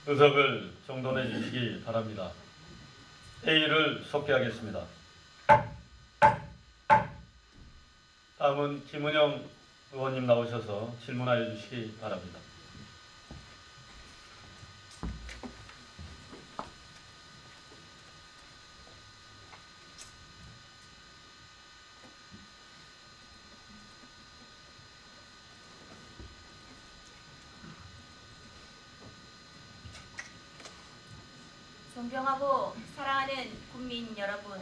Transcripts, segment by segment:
의석을 정돈해 주시기 바랍니다. 회의를 속개하겠습니다. 다음은 김은영 의원님 나오셔서 질문하여 주시기 바랍니다. 존경하고 사랑하는 국민 여러분,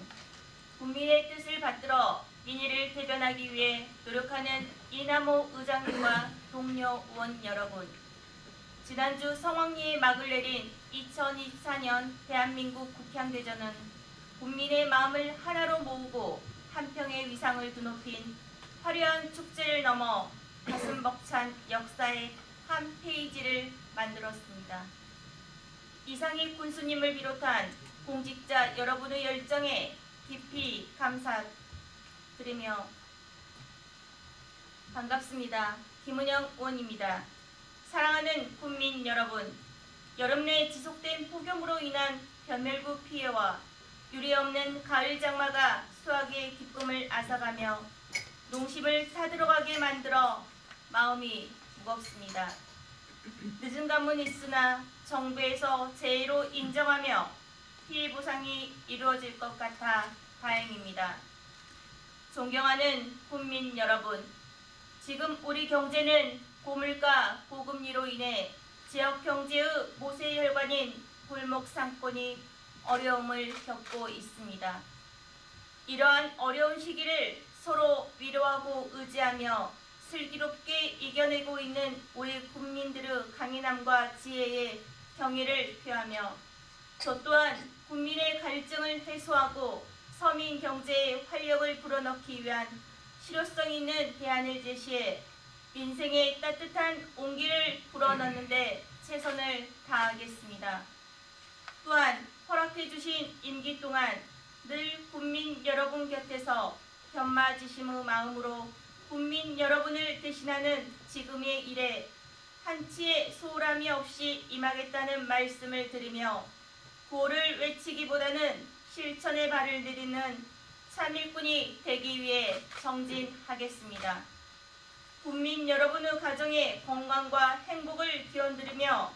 국민의 뜻을 받들어 민의를 대변하기 위해 노력하는 이남호 의장님과 동료 의원 여러분, 지난주 성황리에 막을 내린 2024년 대한민국 국향대전은 국민의 마음을 하나로 모으고 한평의 위상을 드높인 화려한 축제를 넘어 가슴 벅찬 역사의 한 페이지를 만들었습니다. 이상희 군수님을 비롯한 공직자 여러분의 열정에 깊이 감사드리며 반갑습니다. 김은영 의원입니다. 사랑하는 국민 여러분, 여름 내 지속된 폭염으로 인한 변멸구 피해와 유례없는 가을 장마가 수확의 기쁨을 앗아가며 농심을 사들어가게 만들어 마음이 무겁습니다. 늦은 감은 있으나 정부에서 제의로 인정하며 피해 보상이 이루어질 것 같아 다행입니다. 존경하는 국민 여러분, 지금 우리 경제는 고물가, 고금리로 인해 지역 경제의 모세 혈관인 골목 상권이 어려움을 겪고 있습니다. 이러한 어려운 시기를 서로 위로하고 의지하며 슬기롭게 이겨내고 있는 우리 국민들의 강인함과 지혜에 경의를 표하며 저 또한 국민의 갈증을 해소하고 서민 경제에 활력을 불어넣기 위한 실효성 있는 대안을 제시해 민생의 따뜻한 온기를 불어넣는 데 최선을 다하겠습니다. 또한 허락해 주신 임기 동안 늘 국민 여러분 곁에서 견마지심의 마음으로 국민 여러분을 대신하는 지금의 일에 한치의 소홀함이 없이 임하겠다는 말씀을 드리며 구호를 외치기보다는 실천의 발을 내딛는 참일꾼이 되기 위해 정진하겠습니다. 국민 여러분의 가정의 건강과 행복을 기원드리며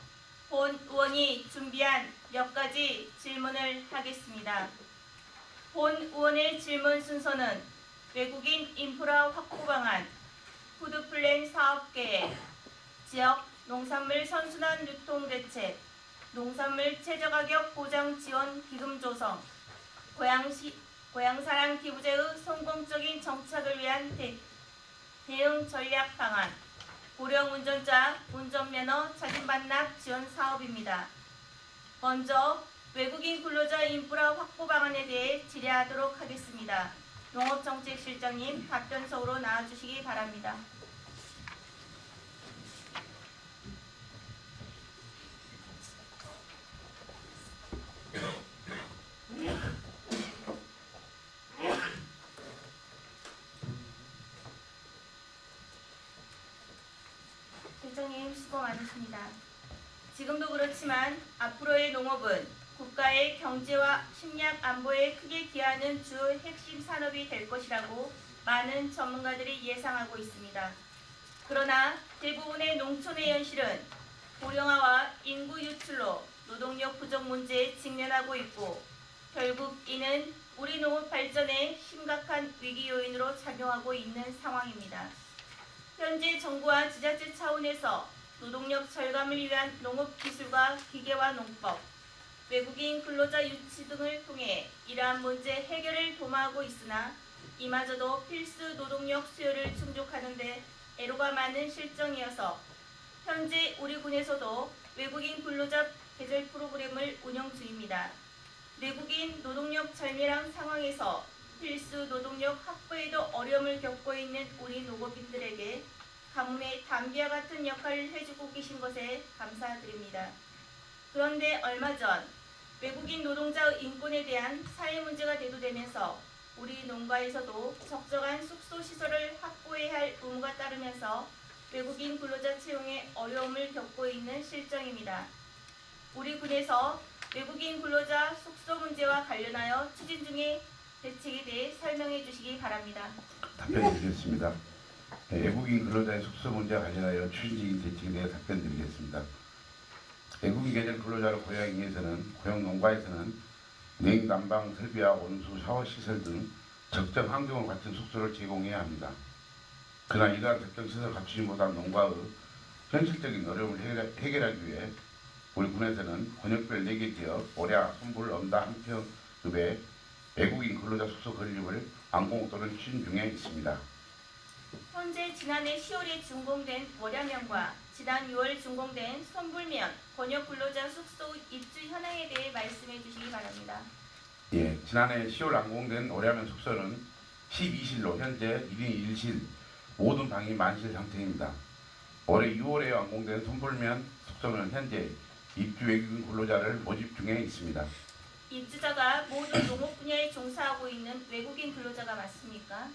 본 의원이 준비한 몇 가지 질문을 하겠습니다. 본 의원의 질문 순서는 외국인 인프라 확보 방안, 푸드플랜 사업 계획, 지역 농산물 선순환 유통 대책, 농산물 최저가격 보장 지원 기금 조성, 고향사랑 기부제의 성공적인 정착을 위한 대응 전략 방안, 고령 운전자 운전면허 자진 반납 지원 사업입니다. 먼저 외국인 근로자 인프라 확보 방안에 대해 질의하도록 하겠습니다. 농업정책실장님 답변서로 나와주시기 바랍니다. 실장님 수고 많으십니다. 지금도 그렇지만 앞으로의 농업은 국가의 경제와 식량 안보에 크게 기여하는 주요 핵심 산업이 될 것이라고 많은 전문가들이 예상하고 있습니다. 그러나 대부분의 농촌의 현실은 고령화와 인구 유출로 노동력 부족 문제에 직면하고 있고 결국 이는 우리 농업 발전에 심각한 위기 요인으로 작용하고 있는 상황입니다. 현재 정부와 지자체 차원에서 노동력 절감을 위한 농업기술과 기계화 농법, 외국인 근로자 유치 등을 통해 이러한 문제 해결을 도모하고 있으나 이마저도 필수 노동력 수요를 충족하는 데 애로가 많은 실정이어서 현재 우리 군에서도 외국인 근로자 배절 프로그램을 운영 중입니다. 외국인 노동력 절멸한 상황에서 필수 노동력 확보에도 어려움을 겪고 있는 우리 농업인들에게 가뭄의 담비와 같은 역할을 해주고 계신 것에 감사드립니다. 그런데 얼마 전 외국인 노동자의 인권에 대한 사회 문제가 대두되면서 우리 농가에서도 적정한 숙소시설을 확보해야 할 의무가 따르면서 외국인 근로자 채용에 어려움을 겪고 있는 실정입니다. 우리 군에서 외국인 근로자 숙소 문제와 관련하여 추진 중의 대책에 대해 설명해 주시기 바랍니다. 답변드리겠습니다. 외국인 근로자의 숙소 문제와 관련하여 추진적인 대책에 대해 답변드리겠습니다. 외국인 계절 근로자를 고용하기 위해서는 고용 농가에서는 냉, 난방, 설비와 온수, 샤워 시설 등 적정 환경을 갖춘 숙소를 제공해야 합니다. 그러나 이러한 적정 시설을 갖추지 못한 농가의 현실적인 어려움을 해결하기 위해 우리 군에서는 권역별 4개 지역, 오랴, 손불, 엄다, 한평읍에 외국인 근로자 숙소 건립을 완공 또는 추진 중에 있습니다. 현재 지난해 10월에 준공된 월야면과 지난 6월 준공된 손불면 권역 근로자 숙소 입주 현황에 대해 말씀해 주시기 바랍니다. 예, 지난해 10월 완공된 오랴면 숙소는 12실로 현재 1인 1실 모든 방이 만실 상태입니다. 올해 6월에 완공된 손불면 숙소는 현재 입주 외국인 근로자를 모집 중에 있습니다. 입주자가 모두 농업 분야에 종사하고 있는 외국인 근로자가 맞습니까?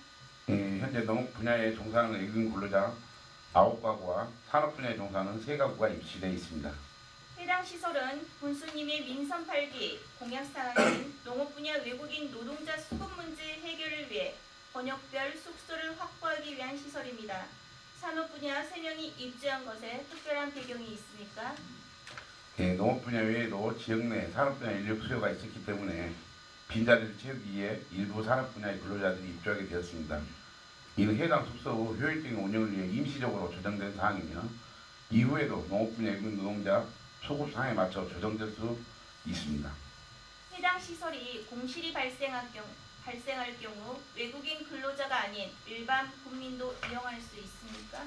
예, 현재 농업 분야에 종사하는 외국인 근로자 9가구와 산업 분야에 종사하는 3가구가 입시되어 있습니다. 해당 시설은 군수님의 민선 8기 공약사항인 농업 분야 외국인 노동자 수급 문제 해결을 위해 권역별 숙소를 확보하기 위한 시설입니다. 산업 분야 3명이 입주한 것에 특별한 배경이 있습니까? 예, 농업 분야 외에도 지역 내 산업 분야 인력 수요가 있었기 때문에 빈자리를 채우기 위해 일부 산업 분야의 근로자들이 입주하게 되었습니다. 이는 해당 숙소의 효율적인 운영을 위해 임시적으로 조정된 사항이며 이후에도 농업 분야 외국인 노동자 소급 사항에 맞춰 조정될 수 있습니다. 해당 시설이 공실이 발생할 경우 외국인 근로자가 아닌 일반 국민도 이용할 수 있습니까?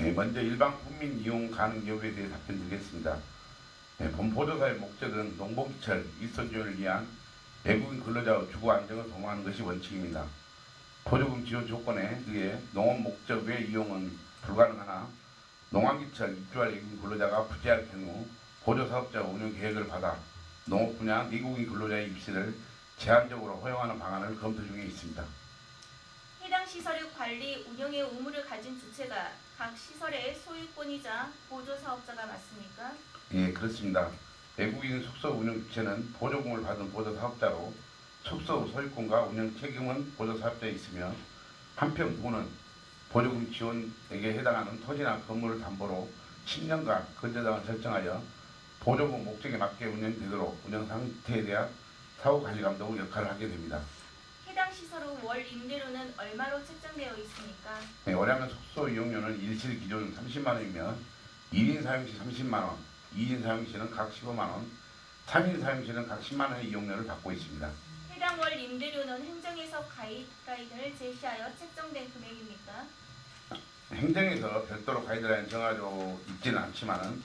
예, 먼저 일반 국민 이용 가능 여부에 대해 답변드리겠습니다. 예, 본 보조사의 목적은 농복기철 일선 지원을 위한 외국인 근로자의 주거 안정을 도모하는 것이 원칙입니다. 보조금 지원 조건에 의해 농업 목적 외 이용은 불가능하나 농한기철 입주할 외국인 근로자가 부재할 경우 보조사업자 운영 계획을 받아 농업 분야 미국인 근로자의 입시를 제한적으로 허용하는 방안을 검토 중에 있습니다. 해당 시설의 관리, 운영의 의무를 가진 주체가 각 시설의 소유권이자 보조사업자가 맞습니까? 예, 그렇습니다. 외국인 숙소 운영 주체는 보조금을 받은 보조사업자로 숙소 소유권과 운영 책임은 보조사업자에 있으며 한편 군은 보조금 지원액에 해당하는 토지나 건물을 담보로 10년간 건재당을 설정하여 보조금 목적에 맞게 운영되도록 운영 상태에 대한 사후관리 감독 역할을 하게 됩니다. 해당 시설의 월 임대료는 얼마로 책정되어 있습니까? 네, 오랴면 숙소 이용료는 1실 기준 30만 원이며 1인 사용 시 30만 원, 2인 사용 시는 각 15만 원, 3인 사용 시는 각 10만 원의 이용료를 받고 있습니다. 해당 월 임대료는 행정에서 가이드라인을 제시하여 책정된 금액입니까? 행정에서 별도로 가이드라인 정하고 있지는 않지만은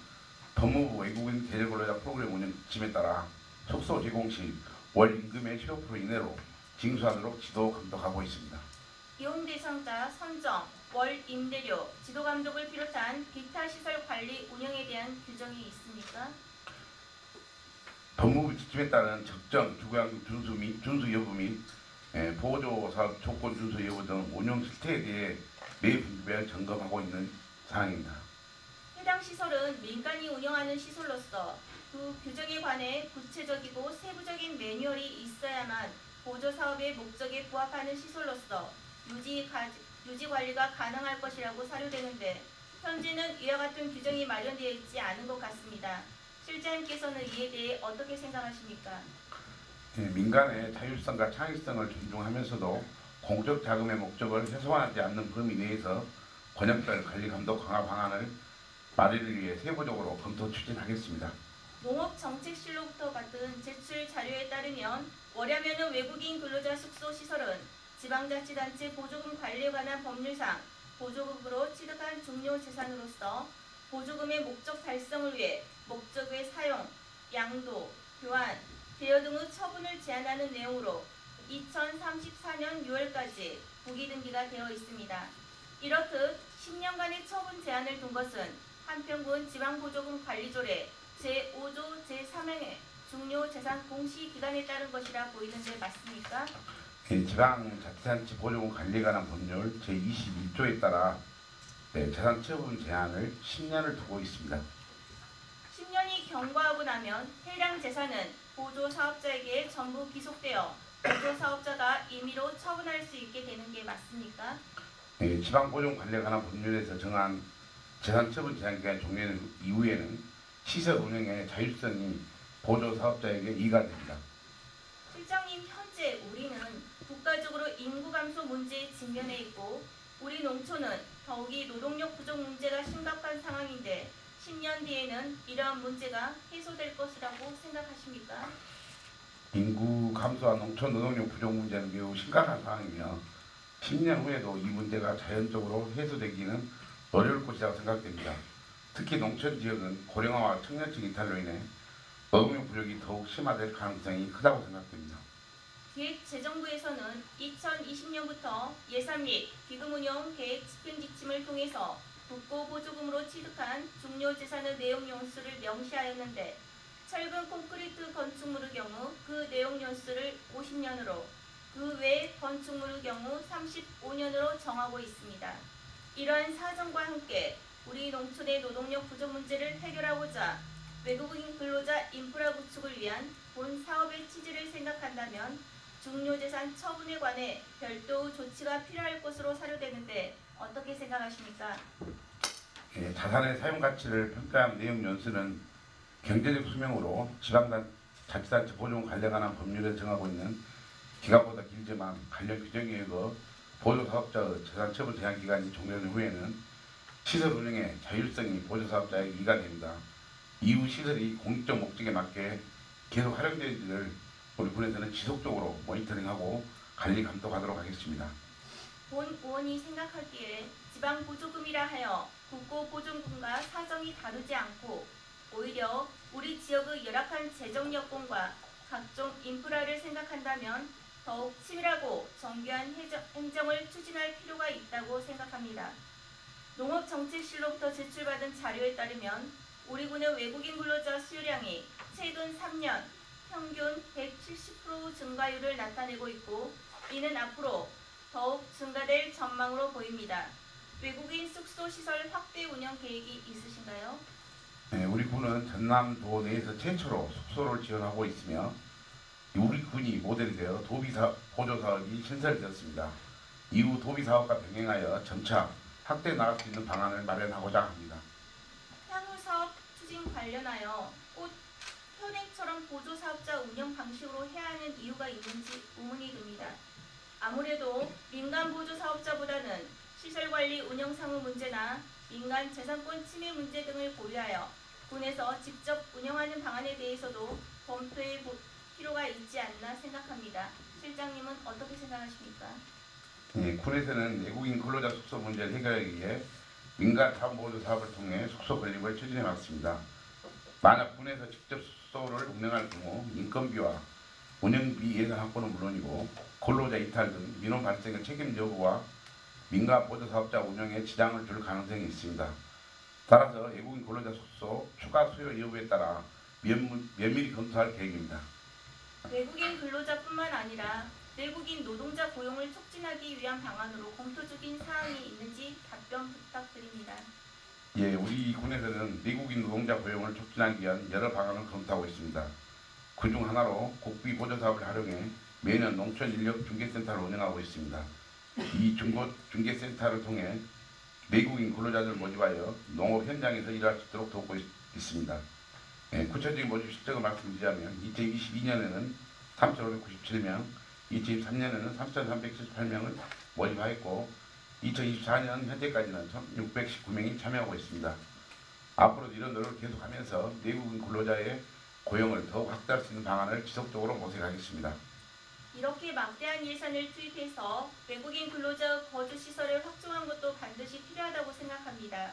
법무부 외국인 계절근로자 프로그램 운영 지침에 따라 숙소 제공 시 월 임금의 15% 이내로 징수하도록 지도 감독하고 있습니다. 이용 대상자 선정, 월 임대료, 지도 감독을 비롯한 기타 시설 관리 운영에 대한 규정이 있습니까? 법무부 지침에 따른 적정 주거환경 준수 여부 및 보조사업 조건 준수 여부 등 운영 실태에 대해 매 분기별 점검하고 있는 사항입니다. 해당 시설은 민간이 운영하는 시설로서 그 규정에 관해 구체적이고 세부적인 매뉴얼이 있어야만 보조사업의 목적에 부합하는 시설로서 유지 관리가 가능할 것이라고 사료되는데 현재는 이와 같은 규정이 마련되어 있지 않은 것 같습니다. 실장님께서는 이에 대해 어떻게 생각하십니까? 민간의 자율성과 창의성을 존중하면서도 공적 자금의 목적을 훼손하지 않는 범위 내에서 권역별 관리 감독 강화 방안을 마련을 위해 세부적으로 검토 추진하겠습니다. 농업정책실로부터 받은 제출 자료에 따르면 월야면의 외국인 근로자 숙소 시설은 지방자치단체 보조금 관리에 관한 법률상 보조금으로 취득한 중요 재산으로서 보조금의 목적 달성을 위해 목적의 사용, 양도, 교환, 대여 등의 처분을 제한하는 내용으로 2034년 6월까지 부기 등기가 되어 있습니다. 이렇듯 10년간의 처분 제한을 둔 것은 한평군 지방보조금 관리조례 제5조 제3항의 중요재산 공시기간에 따른 것이라 보이는데 맞습니까? 지방자치단체 보조금 관리에 관한 법률 제21조에 따라 재산 처분 제한을 10년을 두고 있습니다. 10년이 경과하고 나면 해당 재산은 보조 사업자에게 전부 귀속되어 보조 사업자가 임의로 처분할 수 있게 되는 게 맞습니까? 지방보존 관리에 관한 법률에서 정한 재산처분 제한기간 종료된 이후에는 시설 운영의 자율성이 보조 사업자에게 이가 됩니다. 실장님, 현재 우리는 국가적으로 인구 감소 문제에 직면해 있고 우리 농촌은 더욱이 노동력 부족 문제가 심각한 상황인데 10년 뒤에는 이러한 문제가 해소될 것이라고 생각하십니까? 인구 감소와 농촌 노동력 부족 문제는 매우 심각한 상황이며 10년 후에도 이 문제가 자연적으로 해소되기는 어려울 것이라고 생각됩니다. 특히 농촌 지역은 고령화와 청년층 이탈로 인해 노동력 부족이 더욱 심화될 가능성이 크다고 생각됩니다. 기획재정부에서는 2020년부터 예산 및 기금 운영 계획 집행 지침을 통해서 국고보조금으로 취득한 중요재산의 내용 연수를 명시하였는데 철근 콘크리트 건축물의 경우 그 내용 연수를 50년으로 그 외 건축물의 경우 35년으로 정하고 있습니다. 이러한 사정과 함께 우리 농촌의 노동력 부족 문제를 해결하고자 외국인 근로자 인프라 구축을 위한 본 사업의 취지를 생각한다면 중요재산 처분에 관해 별도 조치가 필요할 것으로 사료되는데 어떻게 생각하십니까? 자산의 사용 가치를 평가한 내용 연수는 경제적 수명으로 지방자치단체 보존 관리에 관한 법률에 정하고 있는 기간보다 길지만 관련 규정에 의거 보조사업자의 재산처분 제한기간이 종료된 후에는 시설 운영의 자율성이 보조사업자에게 이가 됩니다. 이후 시설이 공익적 목적에 맞게 계속 활용되는지를 우리 군에서는 지속적으로 모니터링하고 관리 감독하도록 하겠습니다. 본 의원이 생각하기에 지방보조금이라 하여 국고보존금과 사정이 다르지 않고 오히려 우리 지역의 열악한 재정 여건과 각종 인프라를 생각한다면 더욱 치밀하고 정교한 행정을 추진할 필요가 있다고 생각합니다. 농업정책실로부터 제출받은 자료에 따르면 우리 군의 외국인 근로자 수요량이 최근 3년 평균 170% 증가율을 나타내고 있고 이는 앞으로 더욱 증가될 전망으로 보입니다. 외국인 숙소 시설 확대 운영 계획이 있으신가요? 우리 군은 전남도 내에서 최초로 숙소를 지원하고 있으며 우리 군이 모델이 되어 도비사업, 보조사업이 신설되었습니다. 이후 도비사업과 병행하여 점차 확대해 나갈 수 있는 방안을 마련하고자 합니다. 향후 사업 추진 관련하여 꼭 현행처럼 보조사업자 운영 방식으로 해야 하는 이유가 있는지 의문이 듭니다. 아무래도 민간 보조사업자보다는 시설관리 운영상의 문제나 민간 재산권 침해 문제 등을 고려하여 군에서 직접 운영하는 방안에 대해서도 검토해 볼 필요가 있지 않나 생각합니다. 실장님은 어떻게 생각하십니까? 군에서는 외국인 근로자 숙소 문제를 해결하기 위해 민간 자원보조 사업을 통해 숙소 건립을 추진해 왔습니다. 만약 군에서 직접 숙소를 운영할 경우 인건비와 운영비 예산 확보는 물론이고 근로자 이탈 등 민원 발생의 책임 여부와 민간 보조사업자 운영에 지장을 줄 가능성이 있습니다. 따라서 외국인 근로자 숙소 추가 수요 여부에 따라 면밀히 검토할 계획입니다. 외국인 근로자뿐만 아니라 내국인 노동자 고용을 촉진하기 위한 방안으로 검토 중인 사항이 있는지 답변 부탁드립니다. 우리 군에서는 내국인 노동자 고용을 촉진하기 위한 여러 방안을 검토하고 있습니다. 그중 하나로 국비 보조사업을 활용해 매년 농촌 인력 중개센터를 운영하고 있습니다. 이 중개센터를 통해 내국인 근로자들을 모집하여 농업 현장에서 일할 수 있도록 돕고 있습니다. 구체적인 모집 실적을 말씀드리자면 2022년에는 3,597명, 2023년에는 3,378명을 모집하였고 2024년 현재까지는 1,619명이 참여하고 있습니다. 앞으로도 이런 노력을 계속하면서 내국인 근로자의 고용을 더욱 확대할 수 있는 방안을 지속적으로 모색하겠습니다. 이렇게 막대한 예산을 투입해서 외국인 근로자 거주시설을 확충한 것도 반드시 필요하다고 생각합니다.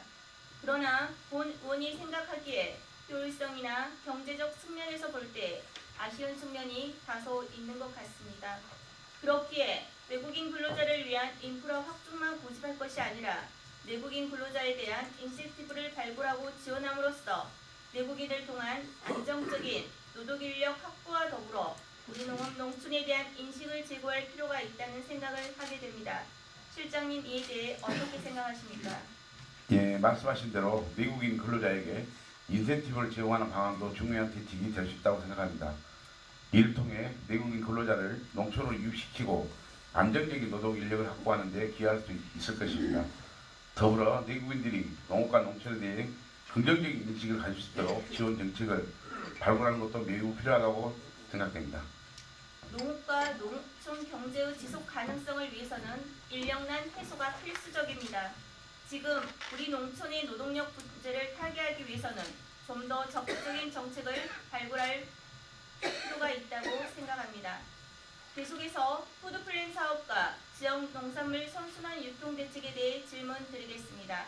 그러나 본 의원이 생각하기에 효율성이나 경제적 측면에서 볼 때 아쉬운 측면이 다소 있는 것 같습니다. 그렇기에 외국인 근로자를 위한 인프라 확충만 고집할 것이 아니라 내국인 근로자에 대한 인센티브를 발굴하고 지원함으로써 내국인을 통한 안정적인 노동인력 확보와 더불어 우리 농업 농촌에 대한 인식을 제고할 필요가 있다는 생각을 하게 됩니다. 실장님 이에 대해 어떻게 생각하십니까? 말씀하신 대로 내국인 근로자에게 인센티브를 제공하는 방안도 중요한 대책이 될 수 있다고 생각합니다. 이를 통해 내국인 근로자를 농촌으로 유입시키고 안정적인 노동 인력을 확보하는 데 기여할 수 있을 것입니다. 더불어 내국인들이 농업과 농촌에 대해 긍정적인 인식을 가질 수 있도록 지원 정책을 발굴하는 것도 매우 필요하다고 생각됩니다. 농업과 농촌 경제의 지속 가능성을 위해서는 인력난 해소가 필수적입니다. 지금 우리 농촌의 노동력 문제를 타개하기 위해서는 좀 더 적극적인 정책을 발굴할 필요가 있다고 생각합니다. 계속해서 푸드플랜 사업과 지역 농산물 선순환 유통 대책에 대해 질문 드리겠습니다.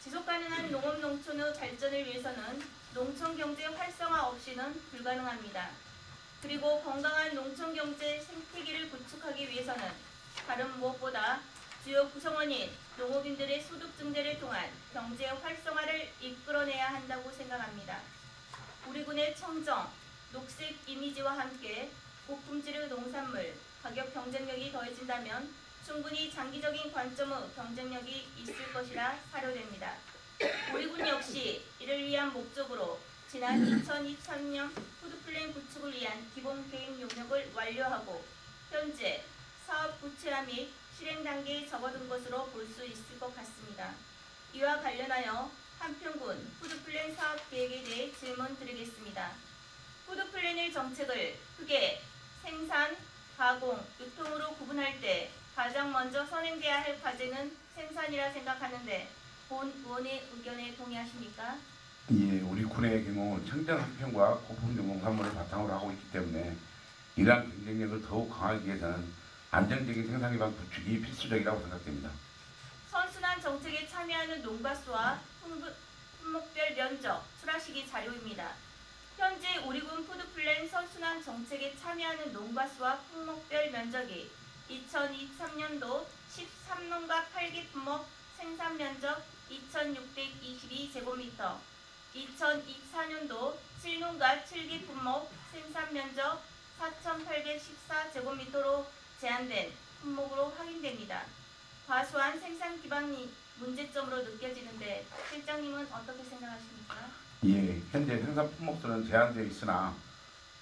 지속가능한 농업 농촌의 발전을 위해서는 농촌 경제 활성화 없이는 불가능합니다. 그리고 건강한 농촌 경제 생태계를 구축하기 위해서는 다른 무엇보다 주요 구성원인 농업인들의 소득 증대를 통한 경제 활성화를 이끌어내야 한다고 생각합니다. 우리 군의 청정, 녹색 이미지와 함께 고품질의 농산물, 가격 경쟁력이 더해진다면 충분히 장기적인 관점의 경쟁력이 있을 것이라 사료됩니다. 우리 군 역시 이를 위한 목적으로 지난 2023년 푸드플랜 구축을 위한 기본 계획 용역을 완료하고 현재 사업 구체화 및 실행 단계에 접어든 것으로 볼 수 있을 것 같습니다. 이와 관련하여 한평군 푸드플랜 사업 계획에 대해 질문 드리겠습니다. 푸드플랜의 정책을 크게 생산, 가공, 유통으로 구분할 때 가장 먼저 선행돼야 할 과제는 생산이라 생각하는데 본 의원의 의견에 동의하십니까? 예, 우리 군의 경우 청정 한평과 고품질 농산물을 바탕으로 하고 있기 때문에 이러한 경쟁력을 더욱 강화하기 위해서는 안정적인 생산 기반 구축이 필수적이라고 생각됩니다. 선순환 정책에 참여하는 농가 수와 품목별 면적, 출하시기 자료입니다. 현재 우리 군 푸드플랜 선순환 정책에 참여하는 농가 수와 품목별 면적이 2023년도 13농가 8개 품목 생산 면적 2,622제곱미터, 2024년도 7농가 7개 품목 생산 면적 4,814제곱미터로 제한된 품목으로 확인됩니다. 과소한 생산 기반이 문제점으로 느껴지는데 실장님은 어떻게 생각하십니까? 예, 현재 생산 품목수는 제한되어 있으나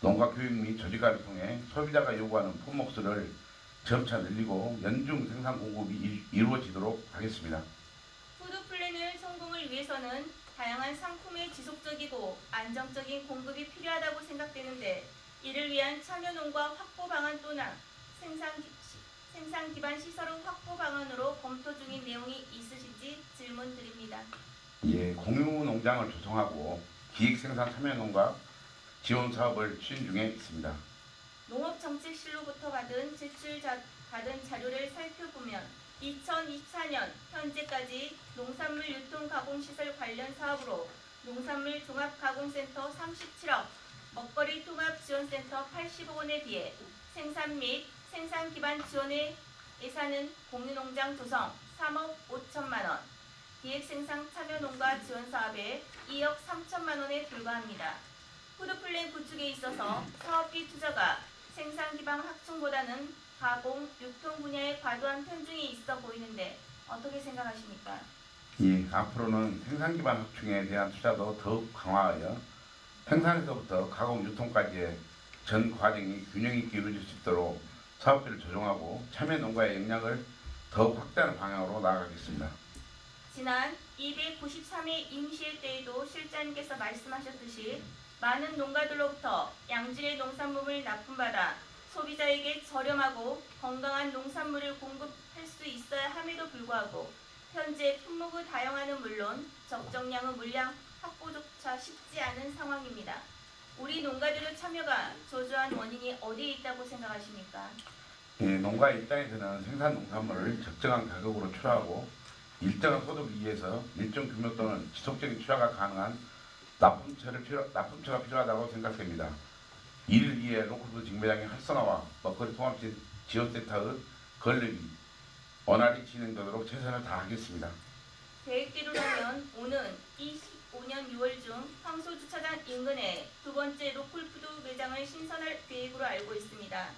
농가 교육 및 조직화를 통해 소비자가 요구하는 품목수를 점차 늘리고 연중 생산 공급이 이루어지도록 하겠습니다. 푸드플랜의 성공을 위해서는 다양한 상품의 지속적이고 안정적인 공급이 필요하다고 생각되는데 이를 위한 참여농가 확보 방안 또는 생산 기반 시설의 확보 방안으로 검토 중인 내용이 있으신지 질문 드립니다. 예, 공유 농장을 조성하고 기획 생산 참여 농가 지원 사업을 추진 중에 있습니다. 농업정책실로부터 받은 받은 자료를 살펴보면 2024년 현재까지 농산물 유통가공시설 관련 사업으로 농산물 종합가공센터 37억, 먹거리 통합지원센터 80억 원에 비해 생산 및 생산 기반 지원의 예산은 공유농장 조성 3억 5천만 원, 기획생산 참여농가 지원 사업에 2억 3천만 원에 불과합니다. 푸드플랜 구축에 있어서 사업비 투자가 생산 기반 확충보다는 가공, 유통 분야에 과도한 편중이 있어 보이는데 어떻게 생각하십니까? 예, 앞으로는 생산 기반 확충에 대한 투자도 더욱 강화하여 생산에서부터 가공, 유통까지의 전 과정이 균형 있게 이루어질 수 있도록 사업비를 조정하고 참여 농가의 역량을 더욱 확대하는 방향으로 나아가겠습니다. 지난 293회 임시회 때에도 실장님께서 말씀하셨듯이 많은 농가들로부터 양질의 농산물을 납품받아 소비자에게 저렴하고 건강한 농산물을 공급할 수 있어야 함에도 불구하고 현재 품목의 다양화는 물론 적정량의 물량 확보조차 쉽지 않은 상황입니다. 우리 농가들의 참여가 저조한 원인이 어디에 있다고 생각하십니까? 예, 농가의 입장에서는 생산 농산물을 적정한 가격으로 출하하고 일정한 소득을 위해서 일정 규모 또는 지속적인 출하가 가능한 납품처가 필요하다고 생각됩니다. 이를 위해 로컬푸드 직매장의 활성화와 먹거리 통합 지원센터의 건립이 원활히 진행되도록 최선을 다하겠습니다. 계획대로라면 오는 25년 6월 중 황소주차장 인근에 두 번째 로컬푸드 매장을 신설할 계획으로 알고 있습니다.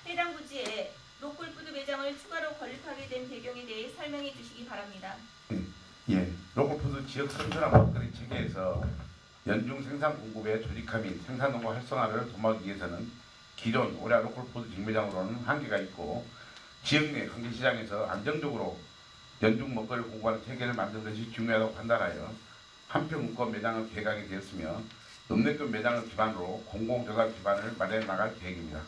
해당 부지에 로컬푸드 매장을 추가로 건립하게 된 배경에 대해 설명해 주시기 바랍니다. 예, 로컬푸드 지역 선순환 먹거리 체계에서 연중 생산 공급의 조직화 및 생산농가 활성화를 도모하기 위해서는 기존 올해 로컬푸드 직매장으로는 한계가 있고 지역 내 관계시장에서 안정적으로 연중 먹거리를 공급하는 체계를 만드는 것이 중요하다고 판단하여 한평문권 매장을 개강이 되었으며 읍내급 매장을 기반으로 공공조사 기반을 마련해 나갈 계획입니다.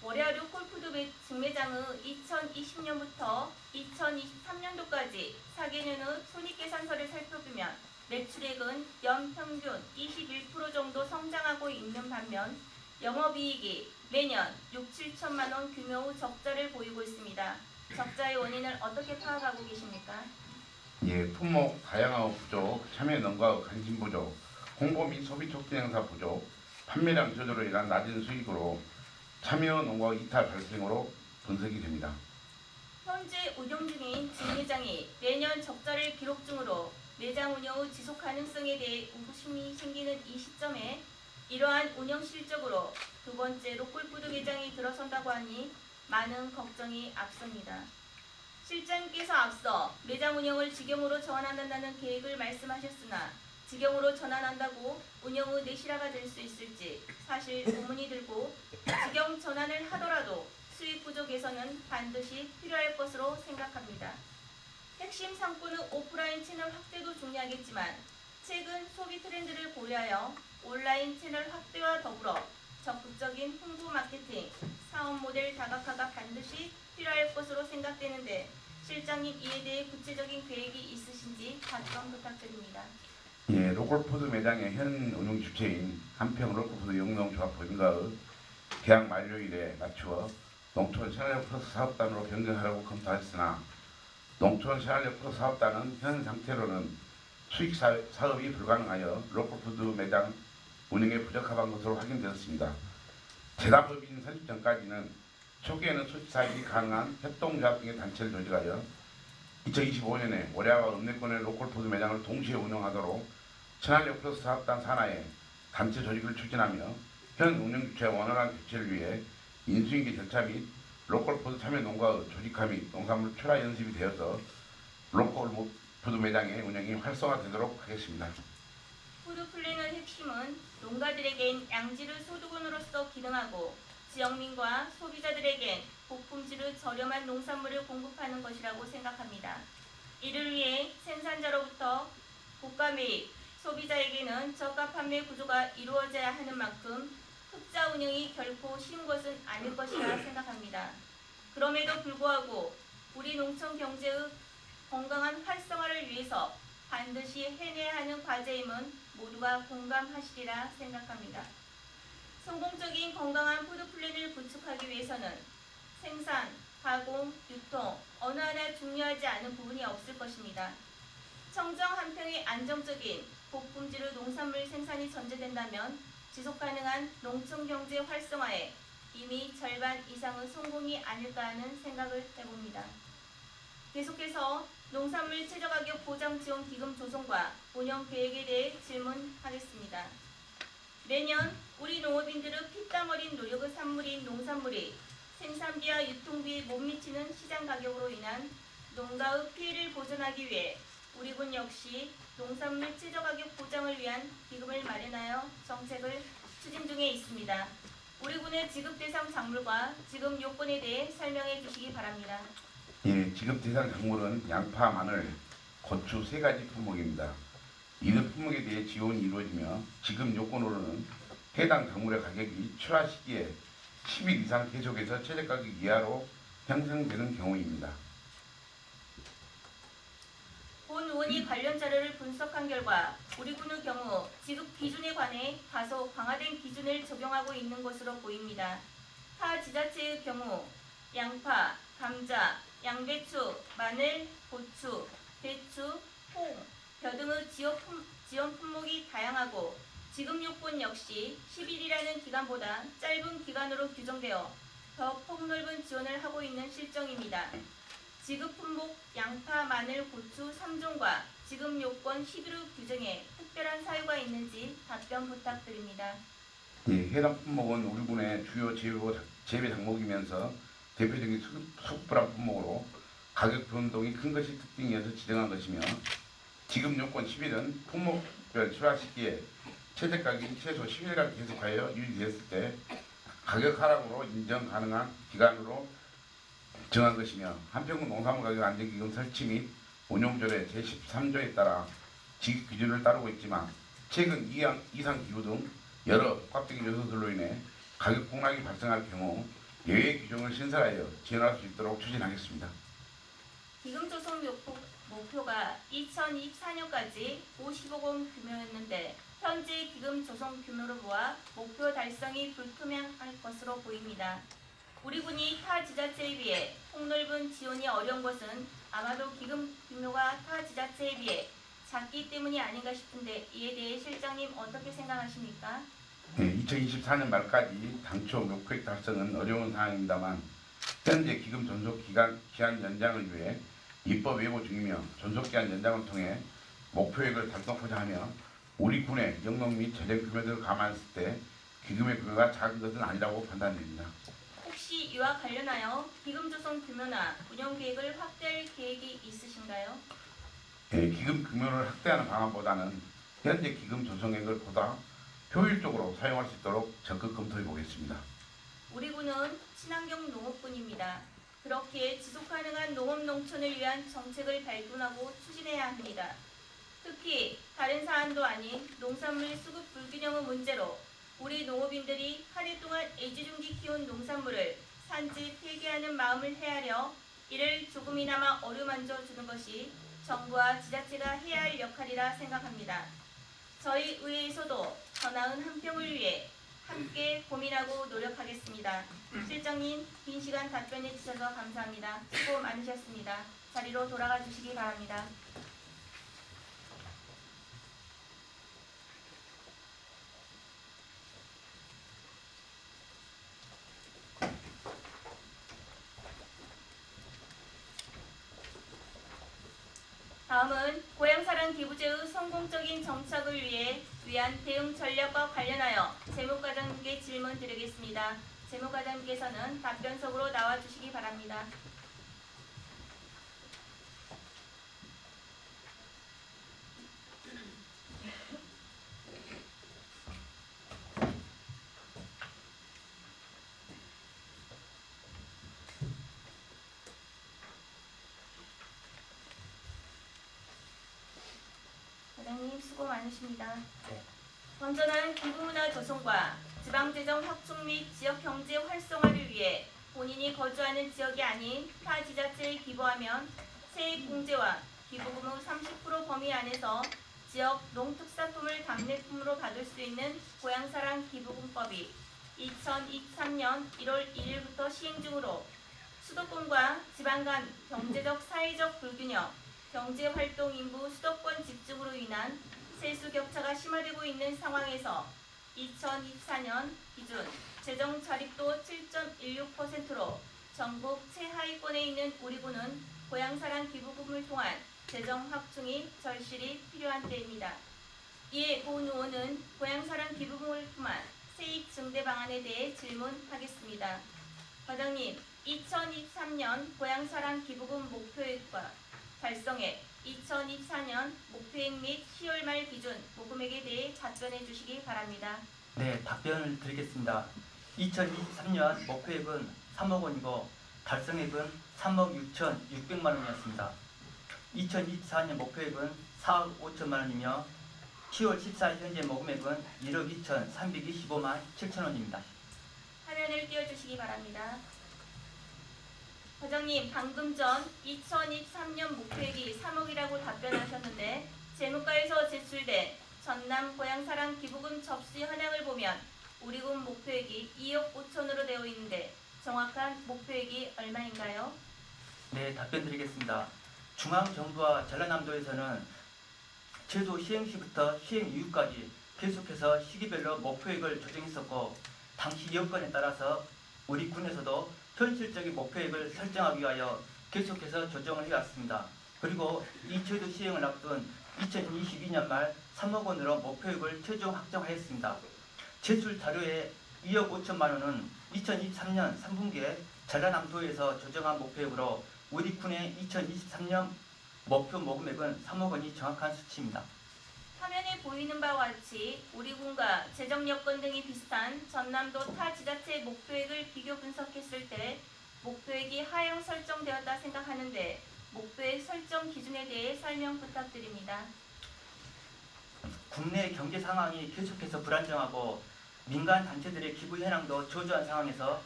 월야 로컬푸드 직매장의 2020년부터 2023년도까지 4개년의 손익계산서를 살펴보면 매출액은 연평균 21% 정도 성장하고 있는 반면 영업이익이 매년 6, 7천만 원 규모의 적자를 보이고 있습니다. 적자의 원인을 어떻게 파악하고 계십니까? 예, 품목 다양화 부족, 참여 농가 관심 부족, 홍보 및 소비 촉진 행사 부족, 판매량 저조로 인한 낮은 수익으로 참여 농가 이탈 발생으로 분석이 됩니다. 현재 운영 중인 직매장이 매년 적자를 기록 중으로 매장 운영의 지속 가능성에 대해 의구심이 생기는 이 시점에 이러한 운영 실적으로 두 번째 로컬푸드 매장이 들어선다고 하니 많은 걱정이 앞섭니다. 실장님께서 앞서 매장 운영을 직영으로 전환한다는 계획을 말씀하셨으나 직영으로 전환한다고 운영의 내실화가 될 수 있을지 사실 의문이 들고 직영 전환을 하더라도 수익 부족 개선은 반드시 필요할 것으로 생각합니다. 핵심 상권의 오프라인 채널 확대도 중요하겠지만 최근 소비 트렌드를 고려하여 온라인 채널 확대와 더불어 적극적인 홍보 마케팅, 사업 모델 다각화가 반드시 필요할 것으로 생각되는데 실장님 이에 대해 구체적인 계획이 있으신지 답변 부탁드립니다. 예, 로컬푸드 매장의 현 운영 주체인 한평 로컬푸드 영농조합법인과의 계약 만료일에 맞추어 농촌 생활력 플러스 사업단으로 변경하라고 검토하였으나 농촌 생활력 플러스 사업단은 현 상태로는 수익 사업이 불가능하여 로컬푸드 매장 운영에 부적합한 것으로 확인되었습니다. 재단법인 설립 전까지는 초기에는 수익 사업이 가능한 협동조합 등의 단체를 조직하여 2025년에 월야와 읍내권의 로컬푸드 매장을 동시에 운영하도록 친환력 플러스 사업단 산하에 단체 조직을 추진하며 현 운영주체와 원활한 교체를 위해 인수인계 절차 및 로컬푸드 참여 농가의 조직화 및 농산물 출하 연습이 되어서 로컬푸드 매장의 운영이 활성화되도록 하겠습니다. 푸드플랜의 핵심은 농가들에겐 양질의 소득원으로서 기능하고 지역민과 소비자들에겐 고품질의 저렴한 농산물을 공급하는 것이라고 생각합니다. 이를 위해 생산자로부터 고가 매입, 소비자에게는 저가 판매 구조가 이루어져야 하는 만큼 흑자 운영이 결코 쉬운 것은 아닐 것이라 생각합니다. 그럼에도 불구하고 우리 농촌 경제의 건강한 활성화를 위해서 반드시 해내야 하는 과제임은 모두가 공감하시리라 생각합니다. 성공적인 건강한 푸드플랜을 구축하기 위해서는 생산, 가공, 유통 어느 하나 중요하지 않은 부분이 없을 것입니다. 청정 한평의 안정적인 고품질의 농산물 생산이 전제된다면 지속가능한 농촌경제 활성화에 이미 절반 이상의 성공이 아닐까 하는 생각을 해봅니다. 계속해서 농산물 최저가격 보장 지원 기금 조성과 운영 계획에 대해 질문하겠습니다. 매년 우리 농업인들의 피땀 어린 노력의 산물인 농산물이 생산비와 유통비에 못 미치는 시장 가격으로 인한 농가의 피해를 보전하기 위해 우리 군 역시 농산물 최저가격 보장을 위한 기금을 마련하여 정책을 추진 중에 있습니다. 우리 군의 지급 대상 작물과 지급 요건에 대해 설명해 주시기 바랍니다. 예, 지급 대상 작물은 양파, 마늘, 고추 세 가지 품목입니다. 이들 품목에 대해 지원이 이루어지며 지급 요건으로는 해당 작물의 가격이 출하 시기에 10일 이상 계속해서 최저가격 이하로 형성되는 경우입니다. 본 의원이 관련 자료를 분석한 결과 우리 군의 경우 지급 기준에 관해 다소 강화된 기준을 적용하고 있는 것으로 보입니다. 타 지자체의 경우 양파, 감자, 양배추, 마늘, 고추, 배추, 홍, 벼 등의 지원 품목이 다양하고 지급 요건 역시 10일이라는 기간보다 짧은 기간으로 규정되어 더 폭넓은 지원을 하고 있는 실정입니다. 지급 품목 양파, 마늘, 고추 3종과 지급 요건 11호 규정에 특별한 사유가 있는지 답변 부탁드립니다. 예, 해당 품목은 우리 군의 주요 재배 작목이면서 대표적인 수급불안 품목으로 가격 변동이 큰 것이 특징이어서 지정한 것이며 지급 요건 10일은 품목 특별 수확 시기에 최저 가격이 최소 10일간 계속하여 유지됐을 때 가격 하락으로 인정 가능한 기간으로 정한 것이며 한평균 농산물 가격 안정기금 설치 및 운용조례 제13조에 따라 지급 기준을 따르고 있지만 최근 이상 기후 등 여러 복합적인 요소들로 인해 가격 폭락이 발생할 경우 예외 규정을 신설하여 지원할 수 있도록 추진하겠습니다. 기금 조성 목표가 2024년까지 50억 원 규모였는데 현재 기금 조성 규모로 보아 목표 달성이 불투명할 것으로 보입니다. 우리 군이 타 지자체에 비해 폭넓은 지원이 어려운 것은 아마도 기금 규모가 타 지자체에 비해 작기 때문이 아닌가 싶은데 이에 대해 실장님 어떻게 생각하십니까? 2024년 말까지 당초 목표액 달성은 어려운 상황입니다만 현재 기금 존속 기한 연장을 위해 입법 예고 중이며 존속기한 연장을 통해 목표액을 달성하고자 하며 우리 군의 영농 및 재정 규모들을 감안했을 때 기금의 규모가 작은 것은 아니라고 판단됩니다. 혹시 이와 관련하여 기금 조성 규모나 운영 계획을 확대할 계획이 있으신가요? 기금 규모를 확대하는 방안보다는 현재 기금 조성액을 보다 효율적으로 사용할 수 있도록 적극 검토해 보겠습니다. 우리 군은 친환경 농업군입니다. 그렇게 지속가능한 농업 농촌을 위한 정책을 발견하고 추진해야 합니다. 특히 다른 사안도 아닌 농산물 수급 불균형의 문제로 우리 농업인들이 한 해 동안 애지중지 키운 농산물을 산지 폐기하는 마음을 헤아려 이를 조금이나마 어루만져 주는 것이 정부와 지자체가 해야 할 역할이라 생각합니다. 저희 의회에서도 더 나은 한평을 위해 함께 고민하고 노력하겠습니다. 실장님, 긴 시간 답변해 주셔서 감사합니다. 수고 많으셨습니다. 자리로 돌아가 주시기 바랍니다. 다음은 고향사랑 기부제의 성공적인 정착을 위한 대응 전략과 관련하여 재무과장님께 질문 드리겠습니다. 재무과장님께서는 답변석으로 나와주시기 바랍니다. 과장님 수고 많으십니다. 건전한 기부문화 조성과 지방재정 확충 및 지역경제 활성화를 위해 본인이 거주하는 지역이 아닌 타 지자체에 기부하면 세액공제와 기부금의 30% 범위 안에서 지역 농특산품을 답례품으로 받을 수 있는 고향사랑 기부금법이 2023년 1월 1일부터 시행 중으로 수도권과 지방 간 경제적 사회적 불균형, 경제활동 인구 수도권 집중으로 인한 세수 격차가 심화되고 있는 상황에서 2024년 기준 재정 자립도 7.16%로 전국 최하위권에 있는 우리 군은 고향사랑 기부금을 통한 재정 확충이 절실히 필요한 때입니다. 이에 고 의원은 고향사랑 기부금을 통한 세입 증대 방안에 대해 질문하겠습니다. 과장님, 2023년 고향사랑 기부금 목표액과 달성액, 2024년 목표액 및 10월 말 기준 모금액에 대해 답변해 주시기 바랍니다. 네, 답변을 드리겠습니다. 2023년 목표액은 3억 원이고 달성액은 3억 6,600만 원이었습니다. 2024년 목표액은 4억 5천만 원이며 10월 14일 현재 모금액은 1억 2,325만 7천 원입니다. 화면을 띄워주시기 바랍니다. 과장님, 방금 전 2023년 목표액이 3억이라고 답변하셨는데 재무과에서 제출된 전남 고향사랑 기부금 접수 현황을 보면 우리 군 목표액이 2억 5천으로 되어 있는데 정확한 목표액이 얼마인가요? 네, 답변 드리겠습니다. 중앙정부와 전라남도에서는 제도 시행 시부터 시행 이후까지 계속해서 시기별로 목표액을 조정했었고 당시 여건에 따라서 우리 군에서도 현실적인 목표액을 설정하기 위하여 계속해서 조정을 해왔습니다. 그리고 이 제도 시행을 앞둔 2022년 말 3억 원으로 목표액을 최종 확정하였습니다. 제출 자료에 2억 5천만 원은 2023년 3분기에 전라남도에서 조정한 목표액으로 우리 군의 2023년 목표 모금액은 3억 원이 정확한 수치입니다. 화면에 보이는 바와 같이 우리 군과 재정 여건 등이 비슷한 전남도 타 지자체 목표액을 비교 분석했을 때 목표액이 하향 설정되었다 생각하는데 목표액 설정 기준에 대해 설명 부탁드립니다. 국내 경제 상황이 계속해서 불안정하고 민간 단체들의 기부 현황도 저조한 상황에서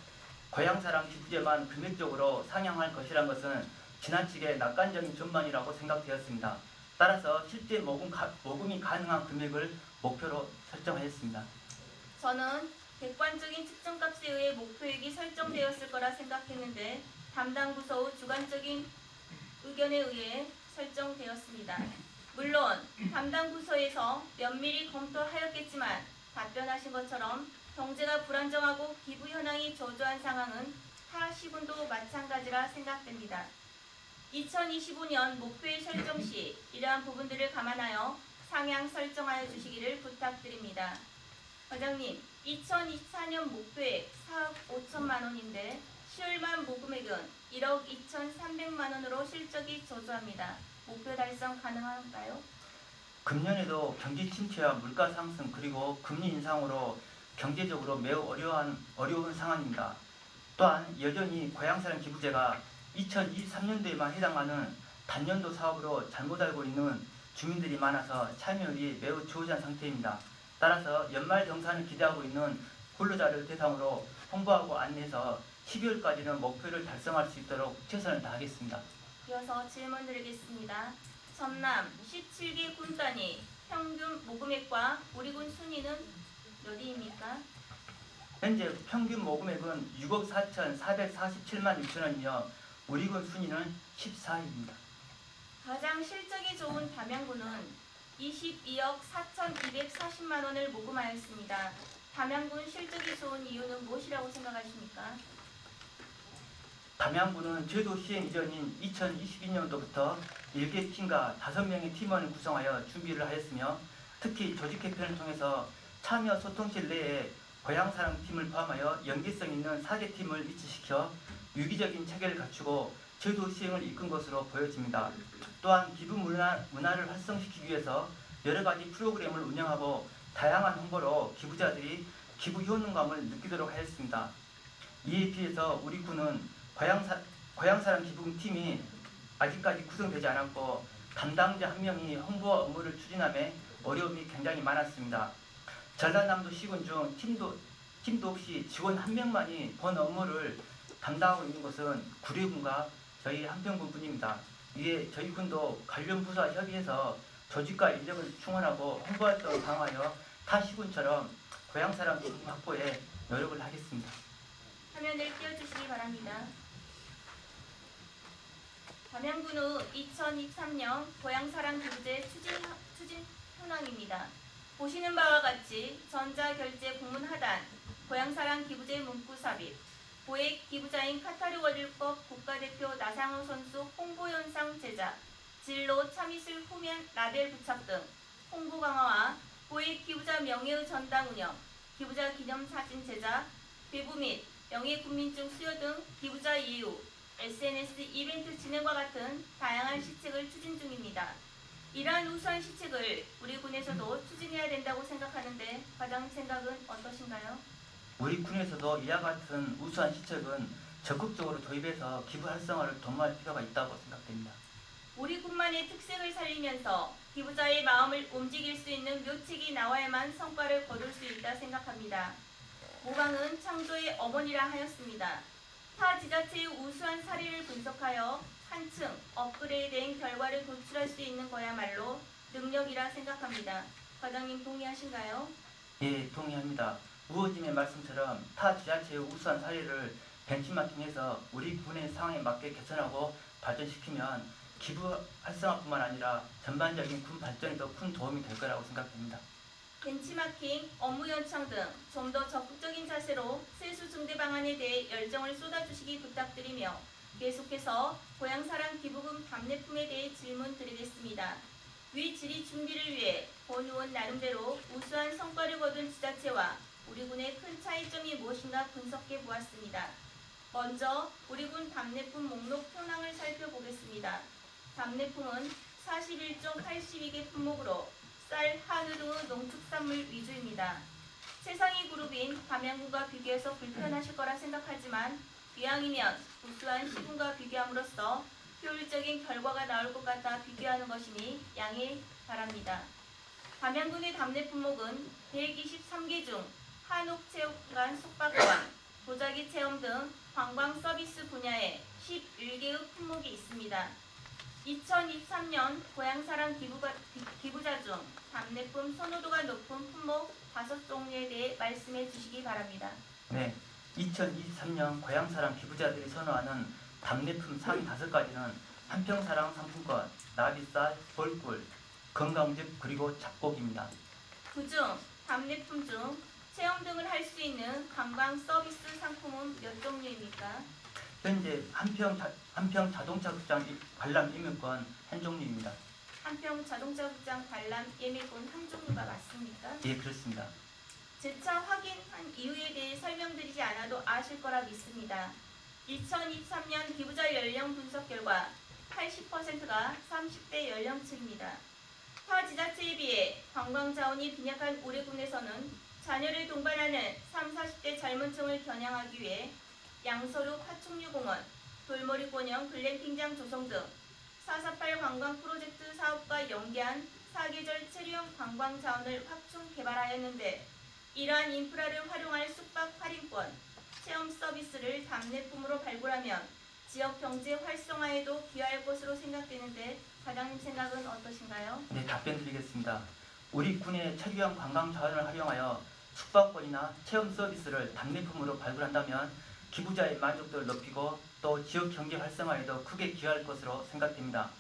고향사랑 기부제만 금액적으로 상향할 것이란 것은 지나치게 낙관적인 전망이라고 생각되었습니다. 따라서 실제 모금이 가능한 금액을 목표로 설정하였습니다. 저는 객관적인 측정값에 의해 목표액이 설정되었을 거라 생각했는데 담당 부서의 주관적인 의견에 의해 설정되었습니다. 물론 담당 부서에서 면밀히 검토하였겠지만 답변하신 것처럼 경제가 불안정하고 기부 현황이 저조한 상황은 타 시군도 마찬가지라 생각됩니다. 2025년 목표의 설정 시 이러한 부분들을 감안하여 상향 설정하여 주시기를 부탁드립니다. 과장님, 2024년 목표액 4억 5천만 원인데 10월만 모금액은 1억 2,300만 원으로 실적이 저조합니다. 목표 달성 가능한가요? 금년에도 경기 침체와 물가 상승 그리고 금리 인상으로 경제적으로 매우 어려운 상황입니다. 또한 여전히 고향사랑 기부제가 2023년도에만 해당하는 단년도 사업으로 잘못 알고 있는 주민들이 많아서 참여율이 매우 저조한 상태입니다. 따라서 연말 정산을 기대하고 있는 근로자를 대상으로 홍보하고 안내해서 12월까지는 목표를 달성할 수 있도록 최선을 다하겠습니다. 이어서 질문 드리겠습니다. 전남 17개 군 단위 평균 모금액과 우리 군 순위는 몇 위입니까? 현재 평균 모금액은 6억 4,447만 6천 원이며 우리 군 순위는 14위입니다. 가장 실적이 좋은 담양군은 22억 4,240만 원을 모금하였습니다. 담양군 실적이 좋은 이유는 무엇이라고 생각하십니까? 담양군은 제도 시행 이전인 2022년도부터 1개 팀과 5명의 팀원을 구성하여 준비를 하였으며 특히 조직 개편을 통해서 참여 소통실 내에 고향사랑팀을 포함하여 연계성 있는 4개 팀을 위치시켜 유기적인 체계를 갖추고 제도 시행을 이끈 것으로 보여집니다. 또한 기부 문화를 활성시키기 위해서 여러 가지 프로그램을 운영하고 다양한 홍보로 기부자들이 기부 효능감을 느끼도록 하였습니다. 이에 비해서 우리 군은 고향사랑 기부금 팀이 아직까지 구성되지 않았고 담당자 한 명이 홍보 업무를 추진함에 어려움이 굉장히 많았습니다. 전라남도 시군 중 팀도 없이 직원 한 명만이 본 업무를 담당하고 있는 것은 구례군과 저희 한평군뿐입니다. 이에 저희 군도 관련 부서와 협의해서 조직과 인력을 충원하고 홍보활동을 강화하여 타 시군처럼 고향사랑 기부금 확보에 노력을 하겠습니다. 화면을 띄워주시기 바랍니다. 담양군의 2023년 고향사랑 기부제 추진 현황입니다. 보시는 바와 같이 전자결제 공문 하단, 고향사랑 기부제 문구 삽입, 고액 기부자인 카타르 월드컵 국가대표 나상호 선수 홍보 영상 제작, 진로 참이슬 후면 라벨 부착 등 홍보 강화와 고액 기부자 명예의 전당 운영, 기부자 기념사진 제작, 배부 및 명예군민증 수여 등 기부자 이유, SNS 이벤트 진행과 같은 다양한 시책을 추진 중입니다. 이러한 우수한 시책을 우리 군에서도 추진해야 된다고 생각하는데 과장 생각은 어떠신가요? 우리 군에서도 이와 같은 우수한 시책은 적극적으로 도입해서 기부 활성화를 도모할 필요가 있다고 생각됩니다. 우리 군만의 특색을 살리면서 기부자의 마음을 움직일 수 있는 묘책이 나와야만 성과를 거둘 수 있다 생각합니다. 모강은 창조의 어머니라 하였습니다. 타 지자체의 우수한 사례를 분석하여 한층 업그레이드된 결과를 도출할 수 있는 거야말로 능력이라 생각합니다. 과장님 동의하신가요? 예, 동의합니다. 우호님의 말씀처럼 타 지자체의 우수한 사례를 벤치마킹해서 우리 군의 상황에 맞게 개선하고 발전시키면 기부 활성화뿐만 아니라 전반적인 군 발전에 더 큰 도움이 될 거라고 생각됩니다. 벤치마킹, 업무 연장 등 좀 더 적극적인 자세로 세수 증대 방안에 대해 열정을 쏟아주시기 부탁드리며 계속해서 고향사랑 기부금 답례품에 대해 질문 드리겠습니다. 위 질의 준비를 위해 본 의원 나름대로 우수한 성과를 거둔 지자체와 우리 군의 큰 차이점이 무엇인가 분석해 보았습니다. 먼저 우리 군 답례품 목록 현황을 살펴보겠습니다. 답례품은 41종 82개 품목으로 쌀, 한우 등의 농축산물 위주입니다. 최상위 그룹인 담양군과 비교해서 불편하실 거라 생각하지만 이왕이면 우수한 시군과 비교함으로써 효율적인 결과가 나올 것 같아 비교하는 것이니 양해 바랍니다. 담양군의 답례 품목은 123개 중 한옥체육관 숙박권, 도자기 체험 등 관광 서비스 분야에 11개의 품목이 있습니다. 2023년 고향사랑 기부자 중 답례품 선호도가 높은 품목 5종류에 대해 말씀해 주시기 바랍니다. 네, 2023년 고향사랑 기부자들이 선호하는 답례품 상위 5가지는 한평사랑 상품권, 나비쌀, 벌꿀, 건강즙 그리고 잡곡입니다. 그중 답례품 중 체험 등을 할 수 있는 관광 서비스 상품은 몇 종류입니까? 현재 한평 자동차 극장 관람 예매권 한 종류입니다. 한평 자동차 극장 관람 예매권 한 종류가 맞습니까? 예, 그렇습니다. 재차 확인한 이유에 대해 설명드리지 않아도 아실 거라 믿습니다. 2023년 기부자 연령 분석 결과 80%가 30대 연령층입니다. 타 지자체에 비해 관광 자원이 빈약한 우리군에서는 자녀를 동반하는 30, 40대 젊은층을 겨냥하기 위해 양서류 파충류공원, 돌머리권형 글램핑장 조성 등 448 관광 프로젝트 사업과 연계한 사계절 체류형 관광 자원을 확충 개발하였는데 이러한 인프라를 활용할 숙박 할인권, 체험 서비스를 답례품으로 발굴하면 지역 경제 활성화에도 기여할 것으로 생각되는데 과장님 생각은 어떠신가요? 네, 답변 드리겠습니다. 우리 군의 체류형 관광 자원을 활용하여 숙박권이나 체험 서비스를 답례품으로 발굴한다면 기부자의 만족도를 높이고 또 지역 경제 활성화에도 크게 기여할 것으로 생각됩니다.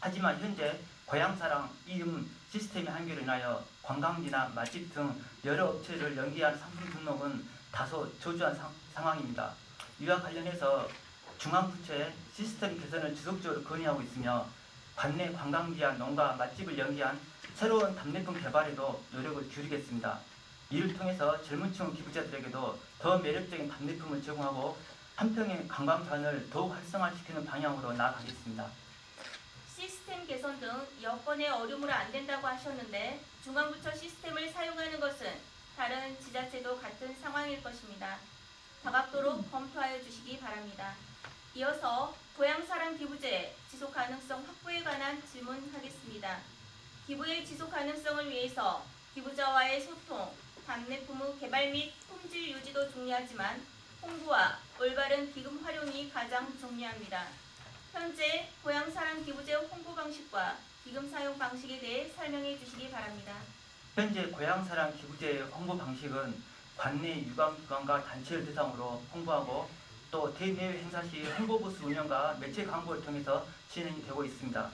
하지만 현재 고향사랑 이름 시스템의 한계로 인하여 관광지나 맛집 등 여러 업체를 연계한 상품 등록은 다소 저조한 상황입니다. 이와 관련해서 중앙부처에 시스템 개선을 지속적으로 건의하고 있으며 관내 관광지와 농가, 맛집을 연계한 새로운 답례품 개발에도 노력을 기울이겠습니다. 이를 통해서 젊은층 기부자들에게도 더 매력적인 답례품을 제공하고 한평의 관광 자원을 더욱 활성화시키는 방향으로 나아가겠습니다. 시스템 개선 등 여건의 어려움으로 안 된다고 하셨는데 중앙부처 시스템을 사용하는 것은 다른 지자체도 같은 상황일 것입니다. 다각도로 검토하여 주시기 바랍니다. 이어서 고향사랑 기부제 지속 가능성 확보에 관한 질문하겠습니다. 기부의 지속 가능성을 위해서 기부자와의 소통, 답례품의 개발 및 품질 유지도 중요하지만 홍보와 올바른 기금 활용이 가장 중요합니다. 현재 고향사랑 기부제 홍보 방식과 기금 사용 방식에 대해 설명해 주시기 바랍니다. 현재 고향사랑 기부제의 홍보 방식은 관내 유관기관과 단체를 대상으로 홍보하고 또 대내외 행사 시 홍보부스 운영과 매체 광고를 통해서 진행이 되고 있습니다.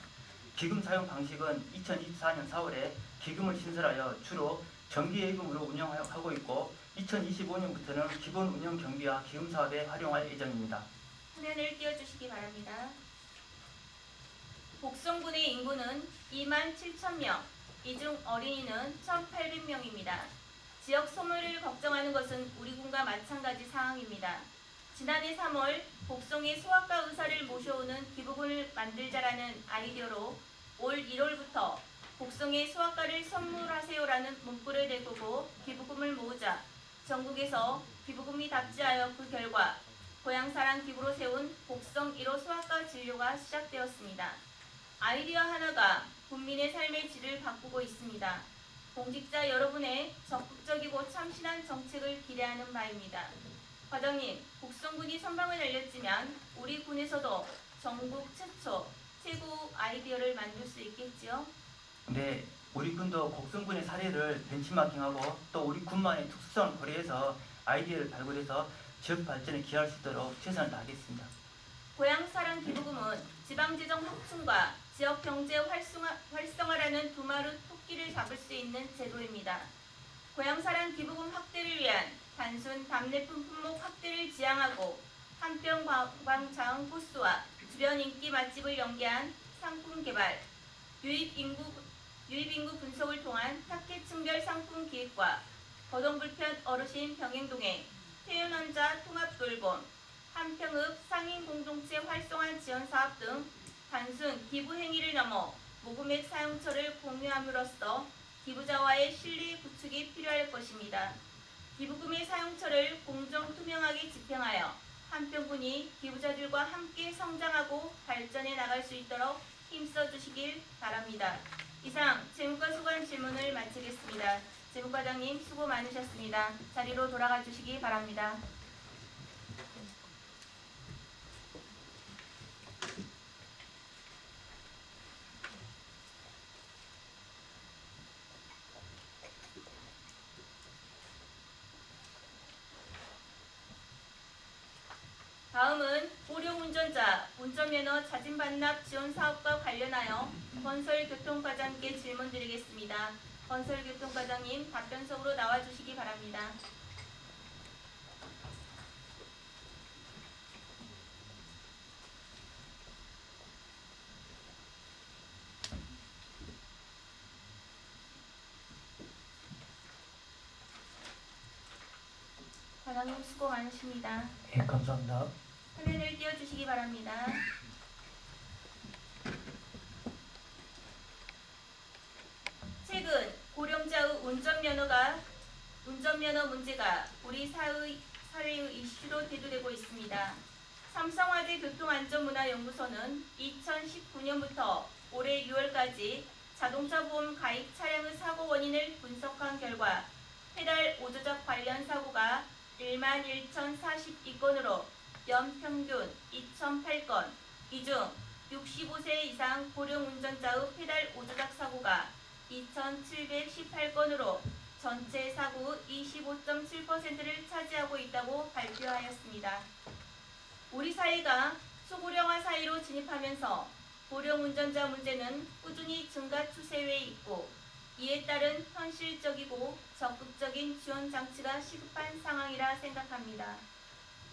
기금 사용 방식은 2024년 4월에 기금을 신설하여 주로 정기예금으로 운영하고 있고 2025년부터는 기본 운영 경비와 기금 사업에 활용할 예정입니다. 화면을 띄워주시기 바랍니다. 복성군의 인구는 27,000명, 이 중 어린이는 1,800명입니다. 지역 소멸을 걱정하는 것은 우리 군과 마찬가지 상황입니다. 지난해 3월 복성의 소아과 의사를 모셔오는 기부군을 만들자라는 아이디어로 올 1월부터 복성의 소아과를 선물하세요라는 문구를 내걸고 기부금을 모으자 전국에서 기부금이 답지하여 그 결과 고향사랑 기부로 세운 복성 1호 소아과 진료가 시작되었습니다. 아이디어 하나가 국민의 삶의 질을 바꾸고 있습니다. 공직자 여러분의 적극적이고 참신한 정책을 기대하는 바입니다. 과장님, 복성군이 선방을 날렸지만 우리 군에서도 전국 최고 아이디어를 만들 수 있겠지요? 네, 우리 군도 곡성군의 사례를 벤치마킹하고 또 우리 군만의 특수성을 고려해서 아이디어를 발굴해서 지역 발전에 기여할 수 있도록 최선을 다하겠습니다. 고향사랑 기부금은 지방재정 확충과 지역 경제 활성화라는 두 마리 토끼를 잡을 수 있는 제도입니다. 고향사랑 기부금 확대를 위한 단순 답례품 품목 확대를 지향하고 한평 관광 자원 코스와 주변 인기 맛집을 연계한 상품 개발, 유입인구 분석을 통한 타겟층별 상품 기획과 거동불편 어르신 병행동행, 퇴원 환자 통합 돌봄, 한평읍 상인 공동체 활성화 지원 사업 등 단순 기부 행위를 넘어 모금액 사용처를 공유함으로써 기부자와의 신뢰 구축이 필요할 것입니다. 기부금의 사용처를 공정 투명하게 집행하여 한평군이 기부자들과 함께 성장하고 발전해 나갈 수 있도록 힘써 주시길 바랍니다. 이상 재무과 소관 질문을 마치겠습니다. 재무과장님 수고 많으셨습니다. 자리로 돌아가 주시기 바랍니다. 다음은 고령운전자 운전면허 자진 반납 지원 사업과 관련하여 건설교통과장께 질문드리겠습니다. 건설교통과장님 답변석으로 나와주시기 바랍니다. 과장님 수고 많으십니다. 네, 감사합니다. 화면을 띄워주시기 바랍니다. 최근 고령자의 운전면허 문제가 우리 사회의 이슈로 대두되고 있습니다. 삼성화재 교통안전문화연구소는 2019년부터 올해 6월까지 자동차 보험 가입 차량의 사고 원인을 분석한 결과 페달 오조작 관련 사고가 11,042건으로 연평균 2,008건, 이 중 65세 이상 고령 운전자의 페달 오조작 사고가 2,718건으로 전체 사고 25.7%를 차지하고 있다고 발표하였습니다. 우리 사회가 소고령화 사회로 진입하면서 고령 운전자 문제는 꾸준히 증가 추세에 있고 이에 따른 현실적이고 적극적인 지원 장치가 시급한 상황이라 생각합니다.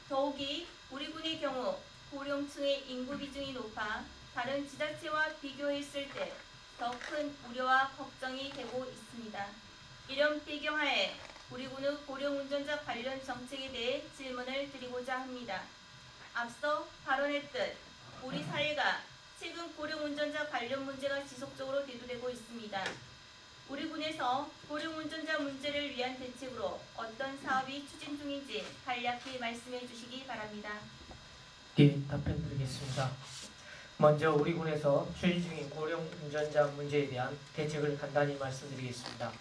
더욱이 우리 군의 경우 고령층의 인구 비중이 높아 다른 지자체와 비교했을 때 더 큰 우려와 걱정이 되고 있습니다. 이런 배경하에 우리 군의 고령 운전자 관련 정책에 대해 질문을 드리고자 합니다. 앞서 발언했듯 우리 사회가 최근 고령 운전자 관련 문제가 지속적으로 대두되고 있습니다. 우리 군에서 고령 운전자 문제를 위한 대책으로 어떤 사업이 추진 중인지 간략히 말씀해 주시기 바랍니다. 네, 답변드리겠습니다. 먼저 우리 군에서 추진 중인 고령 운전자 문제에 대한 대책을 간단히 말씀드리겠습니다.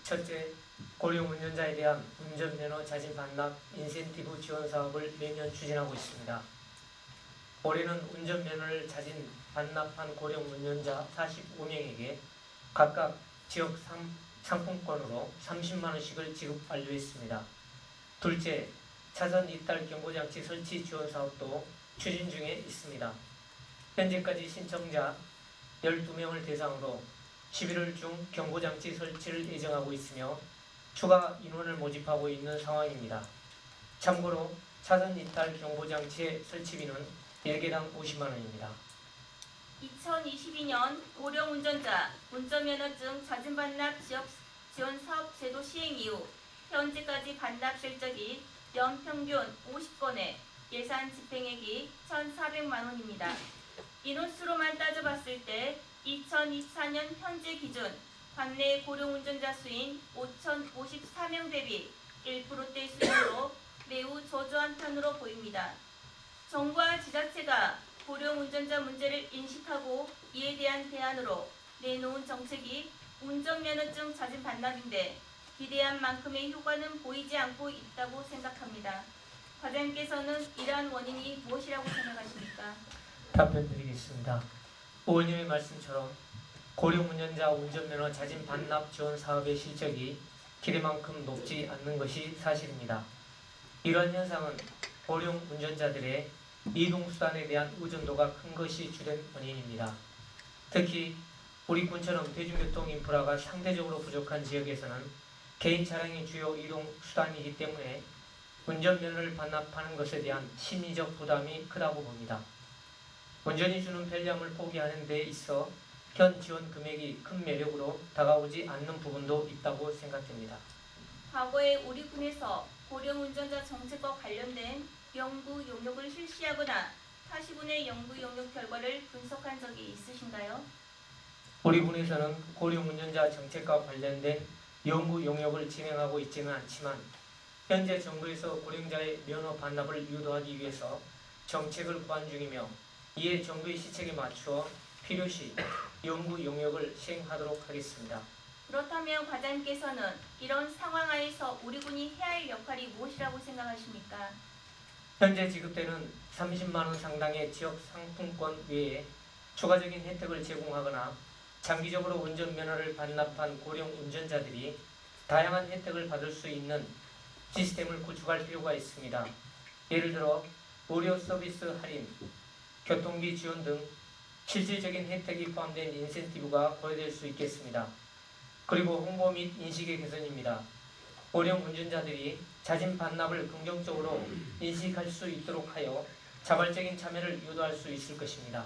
첫째, 고령 운전자에 대한 운전면허 자진 반납 인센티브 지원 사업을 매년 추진하고 있습니다. 올해는 운전면허를 자진 반납한 고령 운전자 45명에게 각각 지역 상품권으로 30만 원씩을 지급 완료했습니다. 둘째, 차선 이탈 경보장치 설치 지원 사업도 추진 중에 있습니다. 현재까지 신청자 12명을 대상으로 11월 중 경보장치 설치를 예정하고 있으며 추가 인원을 모집하고 있는 상황입니다. 참고로 차선 이탈 경보장치의 설치비는 1개당 50만 원입니다. 2022년 고령 운전자 운전면허증 자진 반납 지원 사업 제도 시행 이후 현재까지 반납 실적이 연평균 50건에 예산 집행액이 1,400만 원입니다. 인원수로만 따져봤을 때 2024년 현재 기준 관내 고령 운전자 수인 5,054명 대비 1%대 수준으로 매우 저조한 편으로 보입니다. 정부와 지자체가 고령 운전자 문제를 인식하고 이에 대한 대안으로 내놓은 정책이 운전면허증 자진 반납인데 기대한 만큼의 효과는 보이지 않고 있다고 생각합니다. 과장님께서는 이러한 원인이 무엇이라고 생각하십니까? 답변드리겠습니다. 의원님의 말씀처럼 고령 운전자 운전면허 자진 반납 지원 사업의 실적이 기대만큼 높지 않는 것이 사실입니다. 이러한 현상은 고령 운전자들의 이동수단에 대한 의존도가 큰 것이 주된 원인입니다. 특히 우리 군처럼 대중교통 인프라가 상대적으로 부족한 지역에서는 개인 차량이 주요 이동수단이기 때문에 운전면허를 반납하는 것에 대한 심리적 부담이 크다고 봅니다. 운전이 주는 편리함을 포기하는 데 있어 현 지원 금액이 큰 매력으로 다가오지 않는 부분도 있다고 생각됩니다. 과거에 우리 군에서 고령 운전자 정책과 관련된 연구 용역을 실시하거나 타시군의 연구 용역 결과를 분석한 적이 있으신가요? 우리 군에서는 고령 운전자 정책과 관련된 연구 용역을 진행하고 있지는 않지만 현재 정부에서 고령자의 면허 반납을 유도하기 위해서 정책을 구한 중이며 이에 정부의 시책에 맞추어 필요시 연구 용역을 시행하도록 하겠습니다. 그렇다면 과장님께서는 이런 상황 하에서 우리 군이 해야 할 역할이 무엇이라고 생각하십니까? 현재 지급되는 30만 원 상당의 지역 상품권 외에 추가적인 혜택을 제공하거나 장기적으로 운전면허를 반납한 고령 운전자들이 다양한 혜택을 받을 수 있는 시스템을 구축할 필요가 있습니다. 예를 들어 의료 서비스 할인, 교통비 지원 등 실질적인 혜택이 포함된 인센티브가 부여될 수 있겠습니다. 그리고 홍보 및 인식의 개선입니다. 고령 운전자들이 자진 반납을 긍정적으로 인식할 수 있도록 하여 자발적인 참여를 유도할 수 있을 것입니다.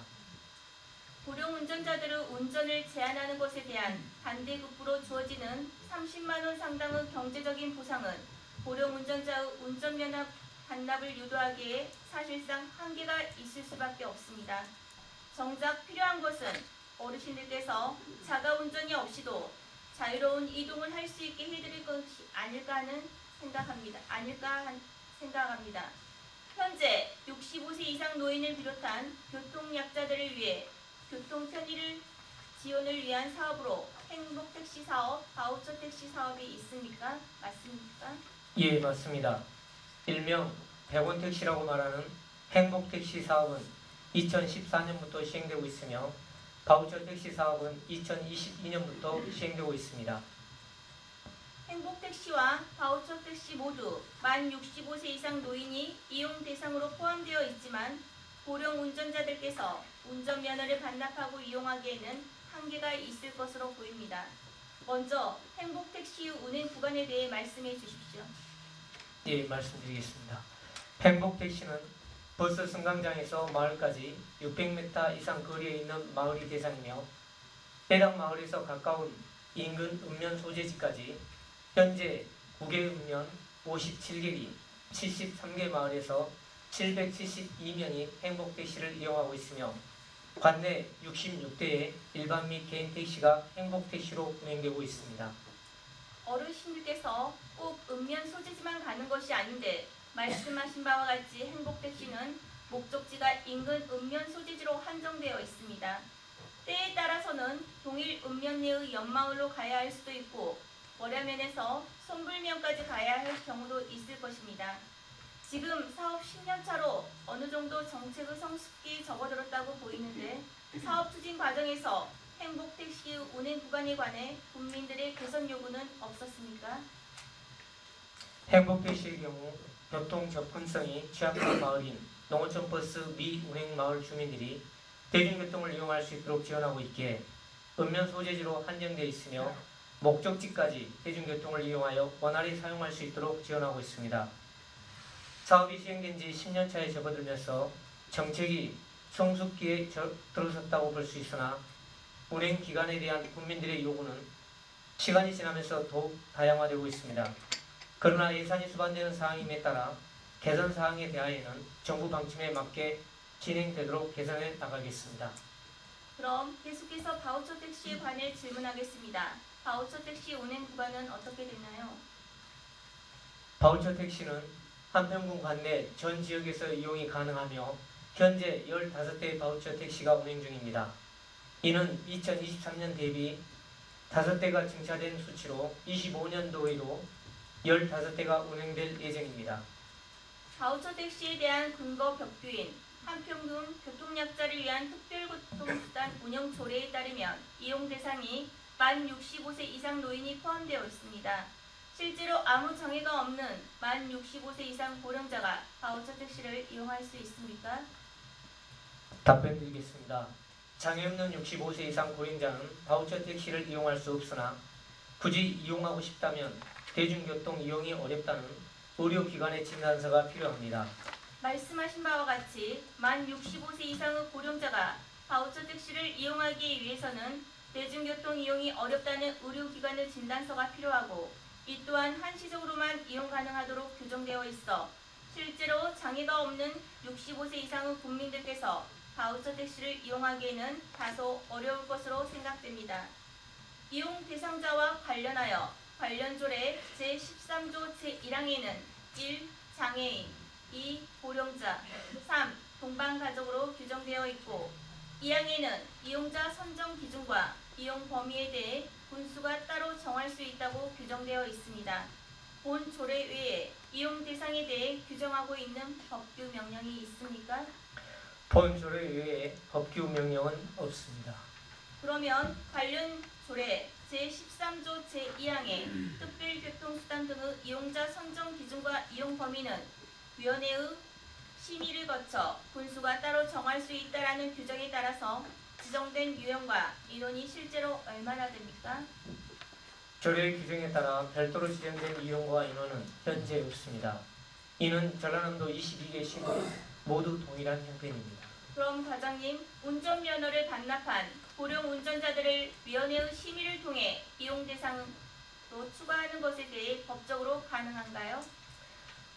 고령 운전자들의 운전을 제한하는 것에 대한 반대급부로 주어지는 30만 원 상당의 경제적인 보상은 고령 운전자의 운전면허 반납을 유도하기에 사실상 한계가 있을 수밖에 없습니다. 정작 필요한 것은 어르신들께서 자가 운전이 없이도 자유로운 이동을 할 수 있게 해드릴 것이 아닐까 생각합니다. 현재 65세 이상 노인을 비롯한 교통약자들을 위해 교통 편의를 지원을 위한 사업으로 행복택시 사업, 바우처 택시 사업이 있습니까? 맞습니까? 예, 맞습니다. 일명 100원 택시라고 말하는 행복택시 사업은 2014년부터 시행되고 있으며 바우처 택시 사업은 2022년부터 시행되고 있습니다. 행복택시와 바우처 택시 모두 만 65세 이상 노인이 이용 대상으로 포함되어 있지만 고령 운전자들께서 운전면허를 반납하고 이용하기에는 한계가 있을 것으로 보입니다. 먼저 행복택시 운행 구간에 대해 말씀해 주십시오. 예, 말씀드리겠습니다. 행복택시는 버스 승강장에서 마을까지 600m 이상 거리에 있는 마을이 대상이며 해당 마을에서 가까운 인근 읍면 소재지까지 현재 9개 읍면 57개리 73개 마을에서 772명이 행복택시를 이용하고 있으며 관내 66대의 일반 및 개인 택시가 행복택시로 운행되고 있습니다. 어르신들께서 꼭 읍면 소재지만 가는 것이 아닌데 말씀하신 바와 같이 행복택시는 목적지가 인근 읍면 소재지로 한정되어 있습니다. 때에 따라서는 동일 읍면 내의 옆마을로 가야 할 수도 있고 월야면에서 송불면까지 가야 할 경우도 있을 것입니다. 지금 사업 10년차로 어느 정도 정책의 성숙기에 접어들었다고 보이는데 사업 추진 과정에서 행복택시 운행 구간에 관해 국민들의 개선 요구는 없었습니까? 행복택시의 경우 교통 접근성이 취약한 마을인 농어촌 버스 미운행 마을 주민들이 대중교통을 이용할 수 있도록 지원하고 있기에 읍면 소재지로 한정되어 있으며 목적지까지 대중교통을 이용하여 원활히 사용할 수 있도록 지원하고 있습니다. 사업이 시행된 지 10년차에 접어들면서 정책이 성숙기에 들어섰다고 볼 수 있으나 운행 기간에 대한 국민들의 요구는 시간이 지나면서 더욱 다양화되고 있습니다. 그러나 예산이 수반되는 사항임에 따라 개선 사항에 대하여는 정부 방침에 맞게 진행되도록 개선해 나가겠습니다. 그럼 계속해서 바우처 택시에 관해 질문하겠습니다. 바우처 택시 운행 구간은 어떻게 되나요? 바우처 택시는 한평군 관내 전 지역에서 이용이 가능하며 현재 15대의 바우처 택시가 운행 중입니다. 이는 2023년 대비 5대가 증차된 수치로 25년도에도 15대가 운행될 예정입니다. 바우처 택시에 대한 근거 벽규인 한평군 교통약자를 위한 특별교통수단 운영 조례에 따르면 이용 대상이 만 65세 이상 노인이 포함되어 있습니다. 실제로 아무 정해가 없는 만 65세 이상 고령자가 바우처 택시를 이용할 수 있습니까? 답변 드리겠습니다. 장애 없는 65세 이상 고령자는 바우처 택시를 이용할 수 없으나 굳이 이용하고 싶다면 대중교통 이용이 어렵다는 의료기관의 진단서가 필요합니다. 말씀하신 바와 같이 만 65세 이상의 고령자가 바우처 택시를 이용하기 위해서는 대중교통 이용이 어렵다는 의료기관의 진단서가 필요하고 이 또한 한시적으로만 이용 가능하도록 규정되어 있어 실제로 장애가 없는 65세 이상의 국민들께서 바우처 택시를 이용하기에는 다소 어려울 것으로 생각됩니다. 이용 대상자와 관련하여 관련 조례 제13조 제1항에는 1. 장애인 2. 고령자 3. 동반가족으로 규정되어 있고 2항에는 이용자 선정 기준과 이용 범위에 대해 군수가 따로 정할 수 있다고 규정되어 있습니다. 본 조례 외에 이용 대상에 대해 규정하고 있는 법규 명령이 있습니까? 본 조례 외에 법규 명령은 없습니다. 그러면 관련 조례 제13조 제2항의 특별교통수단 등의 이용자 선정 기준과 이용 범위는 위원회의 심의를 거쳐 군수가 따로 정할 수 있다라는 규정에 따라서 지정된 유형과 인원이 실제로 얼마나 됩니까? 조례 규정에 따라 별도로 지정된 이용과 인원은 현재 없습니다. 이는 전라남도 22개 시군 모두 동일한 형편입니다. 그럼 과장님, 운전면허를 반납한 고령 운전자들을 위원회의 심의를 통해 이용 대상으로 추가하는 것에 대해 법적으로 가능한가요?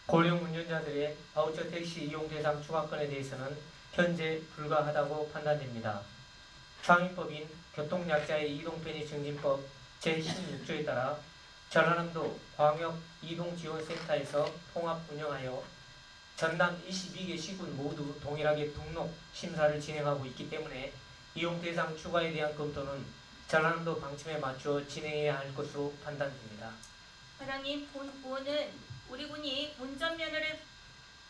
고령 운전자들의 바우처 택시 이용 대상 추가권에 대해서는 현재 불가하다고 판단됩니다. 상위법인 교통약자의 이동편의 증진법 제16조에 따라 전라남도 광역 이동지원센터에서 통합 운영하여 전남 22개 시군 모두 동일하게 등록 심사를 진행하고 있기 때문에 이용 대상 추가에 대한 검토는 전라남도 방침에 맞추어 진행해야 할 것으로 판단됩니다. 과장님, 본 부원은 우리 군이 운전면허를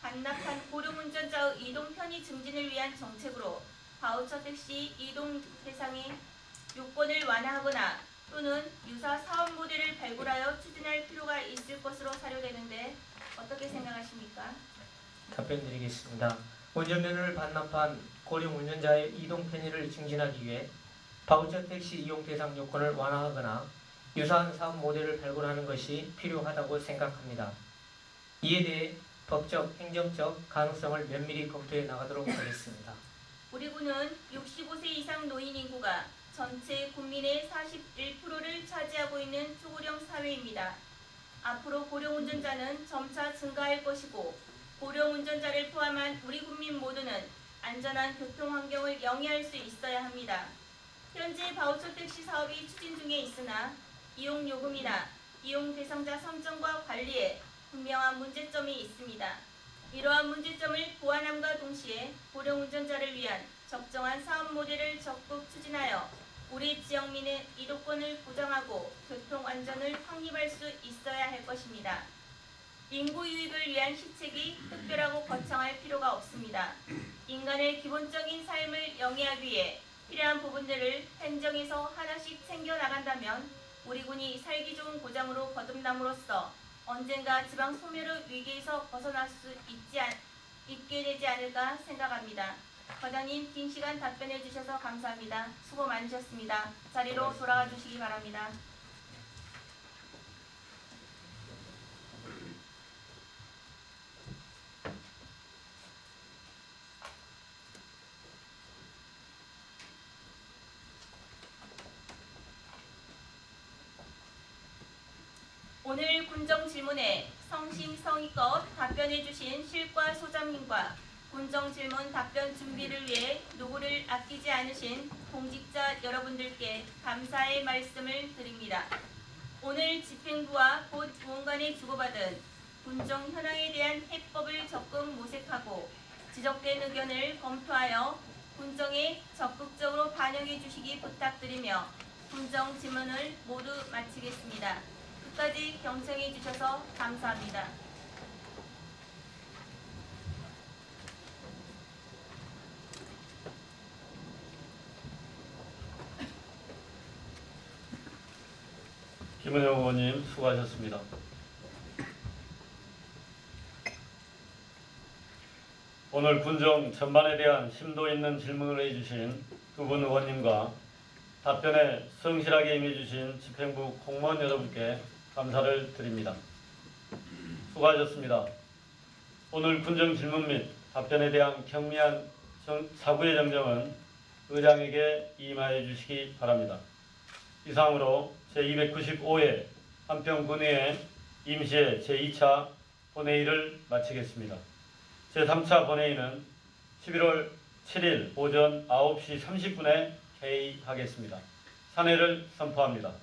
반납한 고령 운전자의 이동 편의 증진을 위한 정책으로 바우처 택시 이동 대상의 요건을 완화하거나 또는 유사 사업 모델을 발굴하여 추진할 필요가 있을 것으로 사료되는데 어떻게 생각하십니까? 답변드리겠습니다. 운전면허를 반납한 고령 운전자의 이동 편의를 증진하기 위해 바우처 택시 이용 대상 요건을 완화하거나 유사한 사업 모델을 발굴하는 것이 필요하다고 생각합니다. 이에 대해 법적, 행정적 가능성을 면밀히 검토해 나가도록 하겠습니다. 우리 군은 65세 이상 노인 인구가 전체 국민의 41%를 차지하고 있는 초고령 사회입니다. 앞으로 고령 운전자는 점차 증가할 것이고 고령 운전자를 포함한 우리 국민 모두는 안전한 교통 환경을 영위할 수 있어야 합니다. 현재 바우처 택시 사업이 추진 중에 있으나 이용 요금이나 이용 대상자 선정과 관리에 분명한 문제점이 있습니다. 이러한 문제점을 보완함과 동시에 고령 운전자를 위한 적정한 사업 모델을 적극 추진하여 우리 지역민의 이동권을 보장하고 교통 안전을 확립할 수 있어야 할 것입니다. 인구 유익을 위한 시책이 특별하고 거창할 필요가 없습니다. 인간의 기본적인 삶을 영위하기 위해 필요한 부분들을 행정에서 하나씩 챙겨나간다면 우리 군이 살기 좋은 고장으로 거듭남으로써 언젠가 지방 소멸의 위기에서 벗어날 수 있게 되지 않을까 생각합니다. 과장님, 긴 시간 답변해 주셔서 감사합니다. 수고 많으셨습니다. 자리로 돌아가 주시기 바랍니다. 오늘 군정 질문에 성심성의껏 답변해 주신 실과 소장님과 군정 질문 답변 준비를 위해 노고를 아끼지 않으신 공직자 여러분들께 감사의 말씀을 드립니다. 오늘 집행부와 곧 부원 간에 주고받은 군정 현황에 대한 해법을 적극 모색하고 지적된 의견을 검토하여 군정에 적극적으로 반영해 주시기 부탁드리며 군정 질문을 모두 마치겠습니다. 끝까지 경청해 주셔서 감사합니다. 김은영 의원님 수고하셨습니다. 오늘 군정 전반에 대한 심도 있는 질문을 해주신 두 분 의원님과 답변에 성실하게 임해주신 집행부 공무원 여러분께 감사를 드립니다. 수고하셨습니다. 오늘 군정 질문 및 답변에 대한 경미한 사구의 정정은 의장에게 임하여 주시기 바랍니다. 이상으로 제295회 한평군의회 임시회 제2차 본회의를 마치겠습니다. 제3차 본회의는 11월 7일 오전 9시 30분에 개의하겠습니다. 산회를 선포합니다.